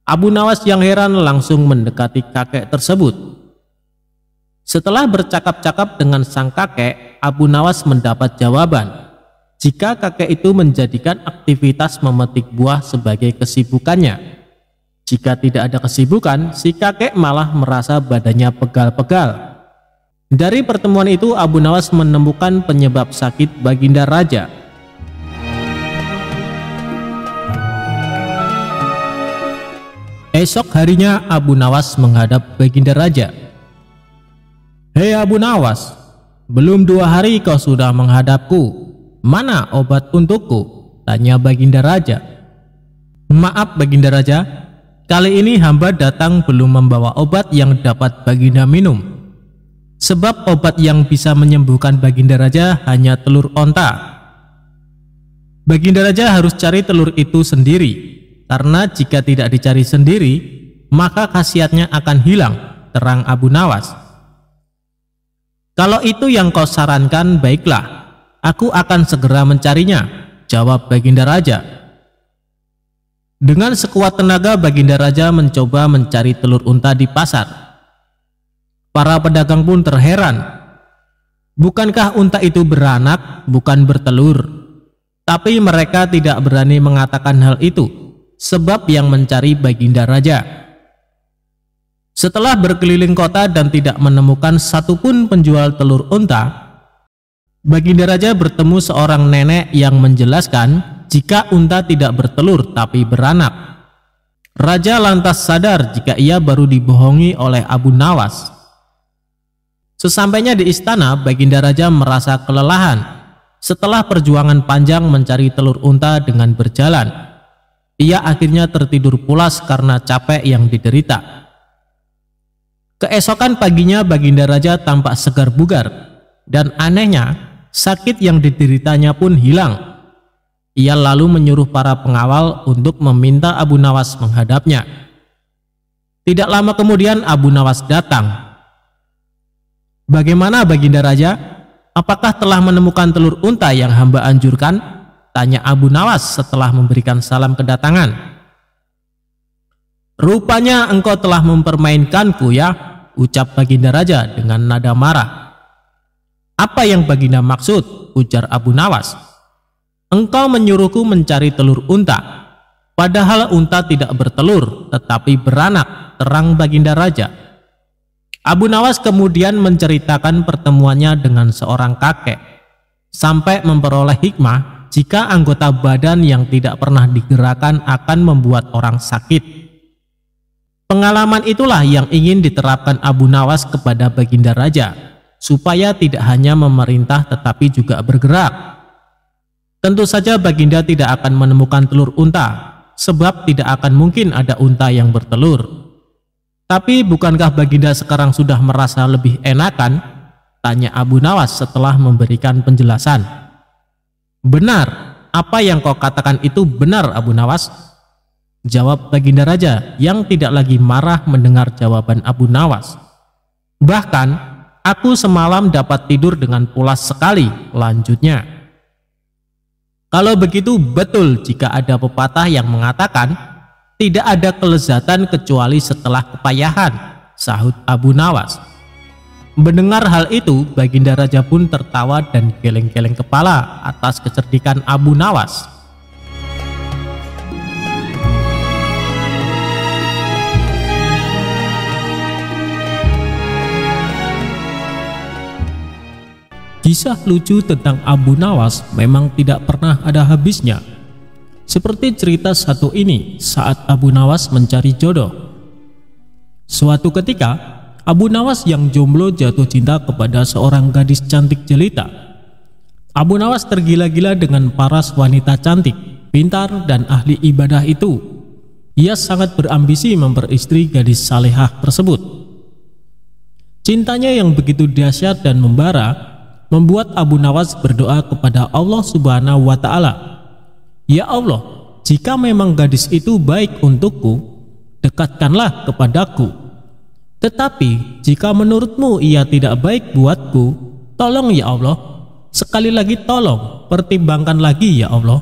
Abu Nawas yang heran langsung mendekati kakek tersebut. Setelah bercakap-cakap dengan sang kakek, Abu Nawas mendapat jawaban jika kakek itu menjadikan aktivitas memetik buah sebagai kesibukannya. Jika tidak ada kesibukan, si kakek malah merasa badannya pegal-pegal. Dari pertemuan itu Abu Nawas menemukan penyebab sakit baginda raja. Esok harinya Abu Nawas menghadap baginda raja. "Hei Abu Nawas, belum 2 hari kau sudah menghadapku. Mana obat untukku?" tanya baginda raja. "Maaf baginda raja, Kali ini hamba datang belum membawa obat yang dapat Baginda minum. Sebab obat yang bisa menyembuhkan Baginda Raja hanya telur onta. Baginda Raja harus cari telur itu sendiri, karena jika tidak dicari sendiri, maka khasiatnya akan hilang, terang Abu Nawas. Kalau itu yang kau sarankan, baiklah, aku akan segera mencarinya, jawab Baginda Raja. Dengan sekuat tenaga Baginda Raja mencoba mencari telur unta di pasar. Para pedagang pun terheran. Bukankah unta itu beranak, bukan bertelur? Tapi mereka tidak berani mengatakan hal itu, sebab yang mencari Baginda Raja. Setelah berkeliling kota dan tidak menemukan satupun penjual telur unta, Baginda Raja bertemu seorang nenek yang menjelaskan jika unta tidak bertelur tapi beranak. Raja lantas sadar jika ia baru dibohongi oleh Abu Nawas. Sesampainya di istana, Baginda Raja merasa kelelahan. Setelah perjuangan panjang mencari telur unta dengan berjalan, ia akhirnya tertidur pulas karena capek yang diderita. Keesokan paginya Baginda Raja tampak segar bugar, dan anehnya sakit yang dideritanya pun hilang. Ia lalu menyuruh para pengawal untuk meminta Abu Nawas menghadapnya. Tidak lama kemudian Abu Nawas datang. "Bagaimana Baginda Raja? Apakah telah menemukan telur unta yang hamba anjurkan?" tanya Abu Nawas setelah memberikan salam kedatangan. "Rupanya engkau telah mempermainkanku ya," ucap Baginda Raja dengan nada marah. "Apa yang Baginda maksud?" ujar Abu Nawas. "Engkau menyuruhku mencari telur unta, padahal unta tidak bertelur tetapi beranak," terang Baginda Raja. Abu Nawas kemudian menceritakan pertemuannya dengan seorang kakek, sampai memperoleh hikmah jika anggota badan yang tidak pernah digerakkan akan membuat orang sakit. Pengalaman itulah yang ingin diterapkan Abu Nawas kepada Baginda Raja, supaya tidak hanya memerintah tetapi juga bergerak. Tentu saja Baginda tidak akan menemukan telur unta, sebab tidak akan mungkin ada unta yang bertelur. Tapi bukankah Baginda sekarang sudah merasa lebih enakan? Tanya Abu Nawas setelah memberikan penjelasan. "Benar, apa yang kau katakan itu benar Abu Nawas," jawab Baginda Raja yang tidak lagi marah mendengar jawaban Abu Nawas. "Bahkan aku semalam dapat tidur dengan pulas sekali," lanjutnya. "Kalau begitu betul jika ada pepatah yang mengatakan tidak ada kelezatan kecuali setelah kepayahan," sahut Abu Nawas. Mendengar hal itu, Baginda Raja pun tertawa dan geleng-geleng kepala atas kecerdikan Abu Nawas. Kisah lucu tentang Abu Nawas memang tidak pernah ada habisnya. Seperti cerita satu ini saat Abu Nawas mencari jodoh. Suatu ketika, Abu Nawas yang jomblo jatuh cinta kepada seorang gadis cantik jelita. Abu Nawas tergila-gila dengan paras wanita cantik, pintar, dan ahli ibadah itu. Ia sangat berambisi memperistri gadis salehah tersebut. Cintanya yang begitu dahsyat dan membara membuat Abu Nawas berdoa kepada Allah Subhanahu wa Ta'ala, "Ya Allah, jika memang gadis itu baik untukku, dekatkanlah kepadaku. Tetapi jika menurutmu ia tidak baik buatku, tolong ya Allah, sekali lagi tolong, pertimbangkan lagi ya Allah,"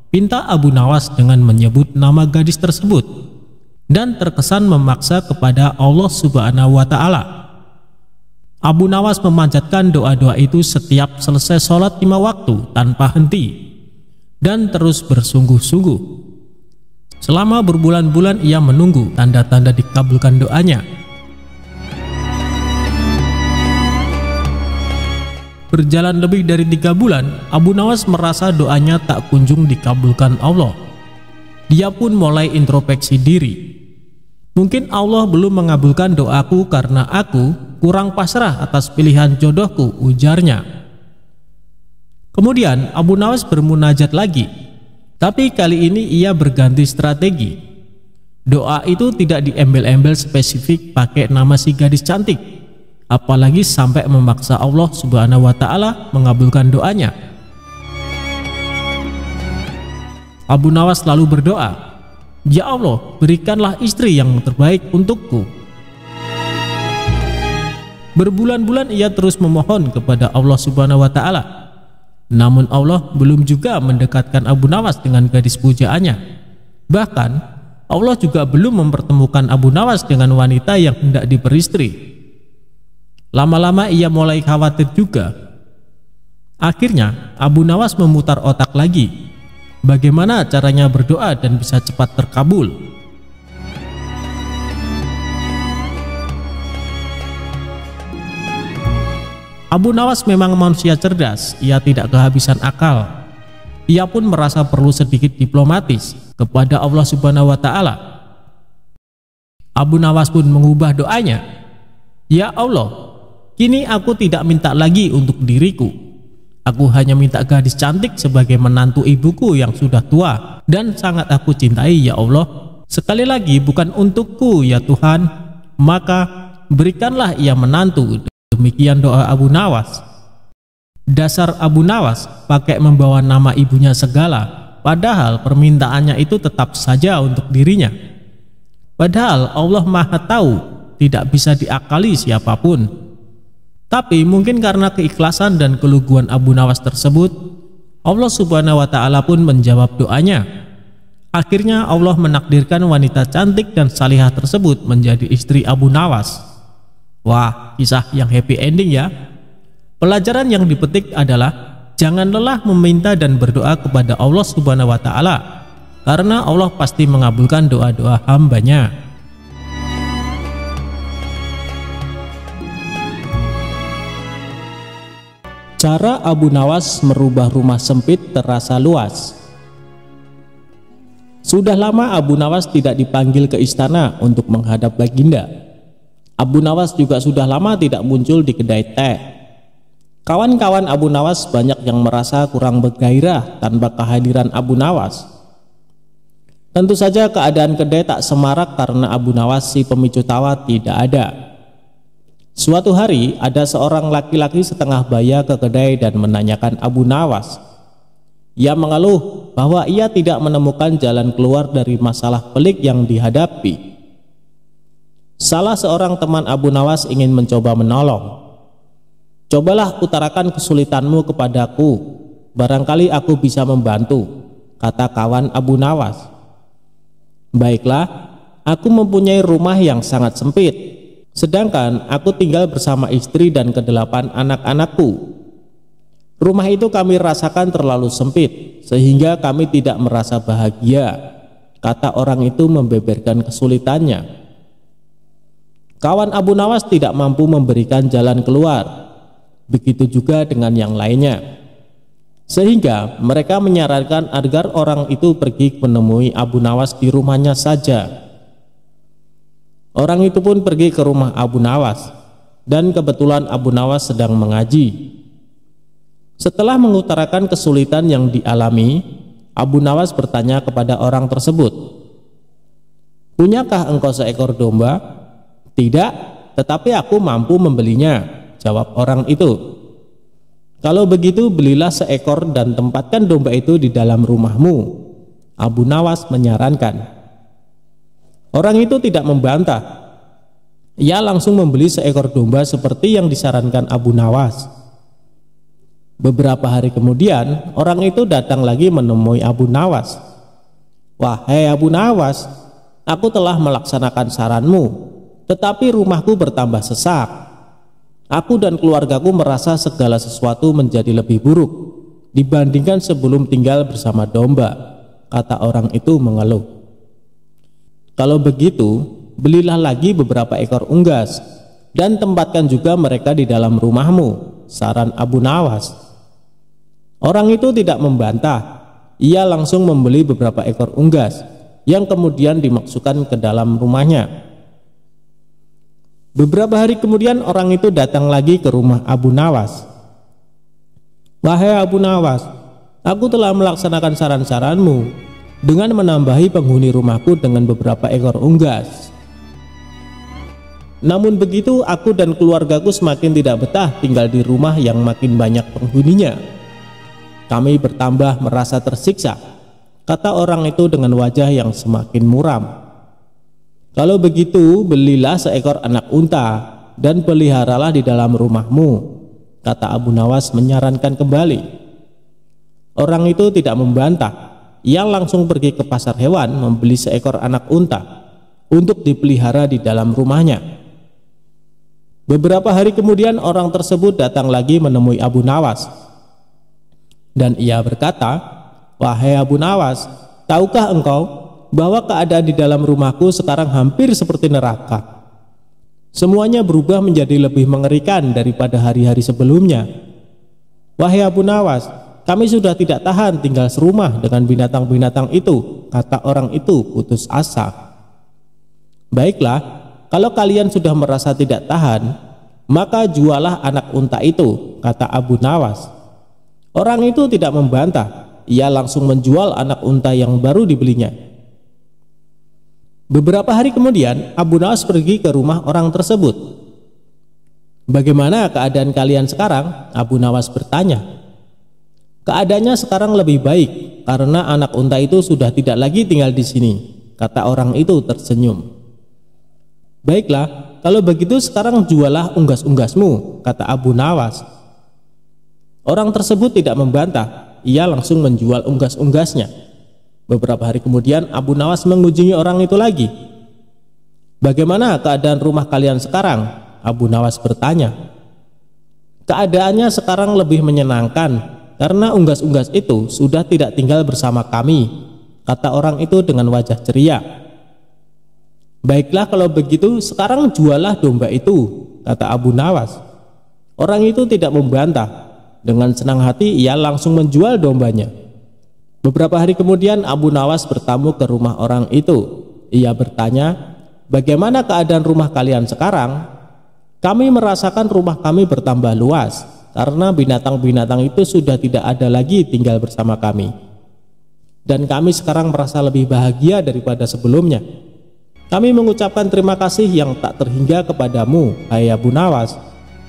pinta Abu Nawas dengan menyebut nama gadis tersebut dan terkesan memaksa kepada Allah Subhanahu wa Ta'ala. Abu Nawas memanjatkan doa-doa itu setiap selesai sholat 5 waktu tanpa henti dan terus bersungguh-sungguh. Selama berbulan-bulan ia menunggu tanda-tanda dikabulkan doanya. Berjalan lebih dari 3 bulan, Abu Nawas merasa doanya tak kunjung dikabulkan Allah. Dia pun mulai introspeksi diri. "Mungkin Allah belum mengabulkan doaku karena aku kurang pasrah atas pilihan jodohku," ujarnya. Kemudian Abu Nawas bermunajat lagi, tapi kali ini ia berganti strategi. Doa itu tidak diembel-embel spesifik pakai nama si gadis cantik, apalagi sampai memaksa Allah Subhanahu wa Ta'ala mengabulkan doanya. Abu Nawas lalu berdoa, "Ya Allah, berikanlah istri yang terbaik untukku." Berbulan-bulan ia terus memohon kepada Allah Subhanahu wa Ta'ala. Namun Allah belum juga mendekatkan Abu Nawas dengan gadis pujaannya. Bahkan Allah juga belum mempertemukan Abu Nawas dengan wanita yang hendak diperistri. Lama-lama ia mulai khawatir juga. Akhirnya Abu Nawas memutar otak lagi, bagaimana caranya berdoa dan bisa cepat terkabul. Abu Nawas memang manusia cerdas, ia tidak kehabisan akal. Ia pun merasa perlu sedikit diplomatis kepada Allah Subhanahu wa Ta'ala. Abu Nawas pun mengubah doanya, "Ya Allah, kini aku tidak minta lagi untuk diriku. Aku hanya minta gadis cantik sebagai menantu ibuku yang sudah tua dan sangat aku cintai, ya Allah. Sekali lagi bukan untukku, ya Tuhan, maka berikanlah ia menantu." Demikian doa Abu Nawas. Dasar Abu Nawas pakai membawa nama ibunya segala, padahal permintaannya itu tetap saja untuk dirinya. Padahal Allah Maha Tahu, tidak bisa diakali siapapun. Tapi mungkin karena keikhlasan dan keluguan Abu Nawas tersebut, Allah Subhanahu wa Ta'ala pun menjawab doanya. Akhirnya Allah menakdirkan wanita cantik dan salihah tersebut menjadi istri Abu Nawas. Wah, kisah yang happy ending ya. Pelajaran yang dipetik adalah jangan lelah meminta dan berdoa kepada Allah Subhanahu wa Ta'ala, karena Allah pasti mengabulkan doa-doa hambanya. Cara Abu Nawas merubah rumah sempit terasa luas. Sudah lama Abu Nawas tidak dipanggil ke istana untuk menghadap baginda. Abu Nawas juga sudah lama tidak muncul di kedai teh. Kawan-kawan Abu Nawas banyak yang merasa kurang bergairah tanpa kehadiran Abu Nawas. Tentu saja keadaan kedai tak semarak karena Abu Nawas si pemicu tawa tidak ada. Suatu hari ada seorang laki-laki setengah baya ke kedai dan menanyakan Abu Nawas. Ia mengeluh bahwa ia tidak menemukan jalan keluar dari masalah pelik yang dihadapi. Salah seorang teman Abu Nawas ingin mencoba menolong. "Cobalah utarakan kesulitanmu kepadaku, barangkali aku bisa membantu," kata kawan Abu Nawas. "Baiklah, aku mempunyai rumah yang sangat sempit, sedangkan aku tinggal bersama istri dan kedelapan anak-anakku. Rumah itu kami rasakan terlalu sempit, sehingga kami tidak merasa bahagia," kata orang itu membeberkan kesulitannya. Kawan Abu Nawas tidak mampu memberikan jalan keluar. Begitu juga dengan yang lainnya. Sehingga mereka menyarankan agar orang itu pergi menemui Abu Nawas di rumahnya saja. Orang itu pun pergi ke rumah Abu Nawas, dan kebetulan Abu Nawas sedang mengaji. Setelah mengutarakan kesulitan yang dialami, Abu Nawas bertanya kepada orang tersebut, "Punyakah engkau seekor domba?" "Tidak, tetapi aku mampu membelinya," jawab orang itu. "Kalau begitu belilah seekor dan tempatkan domba itu di dalam rumahmu," Abu Nawas menyarankan. Orang itu tidak membantah. Ia langsung membeli seekor domba seperti yang disarankan Abu Nawas. Beberapa hari kemudian orang itu datang lagi menemui Abu Nawas. "Wahai Abu Nawas, aku telah melaksanakan saranmu, tetapi rumahku bertambah sesak. Aku dan keluargaku merasa segala sesuatu menjadi lebih buruk dibandingkan sebelum tinggal bersama domba," kata orang itu mengeluh. "Kalau begitu, belilah lagi beberapa ekor unggas dan tempatkan juga mereka di dalam rumahmu," saran Abu Nawas. Orang itu tidak membantah. Ia langsung membeli beberapa ekor unggas yang kemudian dimasukkan ke dalam rumahnya. Beberapa hari kemudian orang itu datang lagi ke rumah Abu Nawas. "Wahai Abu Nawas, aku telah melaksanakan saran-saranmu, dengan menambahi penghuni rumahku dengan beberapa ekor unggas. Namun begitu, aku dan keluargaku semakin tidak betah tinggal di rumah yang makin banyak penghuninya. Kami bertambah merasa tersiksa, kata orang itu dengan wajah yang semakin muram. Kalau begitu, belilah seekor anak unta dan peliharalah di dalam rumahmu, kata Abu Nawas menyarankan kembali. Orang itu tidak membantah. Ia langsung pergi ke pasar hewan membeli seekor anak unta untuk dipelihara di dalam rumahnya. Beberapa hari kemudian orang tersebut datang lagi menemui Abu Nawas. Dan ia berkata, "Wahai Abu Nawas, tahukah engkau bahwa keadaan di dalam rumahku sekarang hampir seperti neraka? Semuanya berubah menjadi lebih mengerikan daripada hari-hari sebelumnya. Wahai Abu Nawas, kami sudah tidak tahan tinggal serumah dengan binatang-binatang itu," kata orang itu putus asa. "Baiklah, kalau kalian sudah merasa tidak tahan, maka jualah anak unta itu," kata Abu Nawas. Orang itu tidak membantah. Ia langsung menjual anak unta yang baru dibelinya. Beberapa hari kemudian, Abu Nawas pergi ke rumah orang tersebut. "Bagaimana keadaan kalian sekarang?" Abu Nawas bertanya. "Keadaannya sekarang lebih baik karena anak unta itu sudah tidak lagi tinggal di sini," kata orang itu tersenyum. "Baiklah, kalau begitu sekarang jualah unggas-unggasmu," kata Abu Nawas. Orang tersebut tidak membantah. Ia langsung menjual unggas-unggasnya. Beberapa hari kemudian Abu Nawas mengunjungi orang itu lagi. "Bagaimana keadaan rumah kalian sekarang?" Abu Nawas bertanya. "Keadaannya sekarang lebih menyenangkan karena unggas-unggas itu sudah tidak tinggal bersama kami," kata orang itu dengan wajah ceria. "Baiklah kalau begitu sekarang jualah domba itu," kata Abu Nawas. Orang itu tidak membantah. Dengan senang hati ia langsung menjual dombanya. Beberapa hari kemudian Abu Nawas bertamu ke rumah orang itu. Ia bertanya, "Bagaimana keadaan rumah kalian sekarang?" "Kami merasakan rumah kami bertambah luas karena binatang-binatang itu sudah tidak ada lagi tinggal bersama kami. Dan kami sekarang merasa lebih bahagia daripada sebelumnya. Kami mengucapkan terima kasih yang tak terhingga kepadamu, hai Abu Nawas,"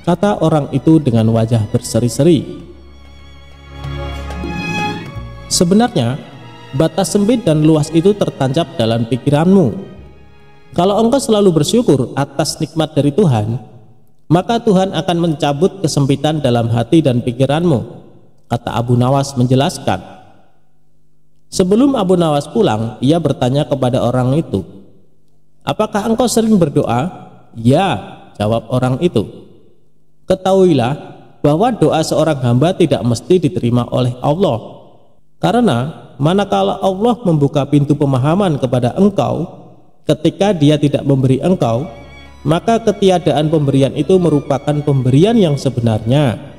kata orang itu dengan wajah berseri-seri. Sebenarnya, batas sempit dan luas itu tertancap dalam pikiranmu. Kalau engkau selalu bersyukur atas nikmat dari Tuhan, maka Tuhan akan mencabut kesempitan dalam hati dan pikiranmu, kata Abu Nawas menjelaskan. Sebelum Abu Nawas pulang, ia bertanya kepada orang itu, "Apakah engkau sering berdoa?" "Ya," jawab orang itu. "Ketahuilah bahwa doa seorang hamba tidak mesti diterima oleh Allah. Karena manakala Allah membuka pintu pemahaman kepada engkau ketika Dia tidak memberi engkau, maka ketiadaan pemberian itu merupakan pemberian yang sebenarnya.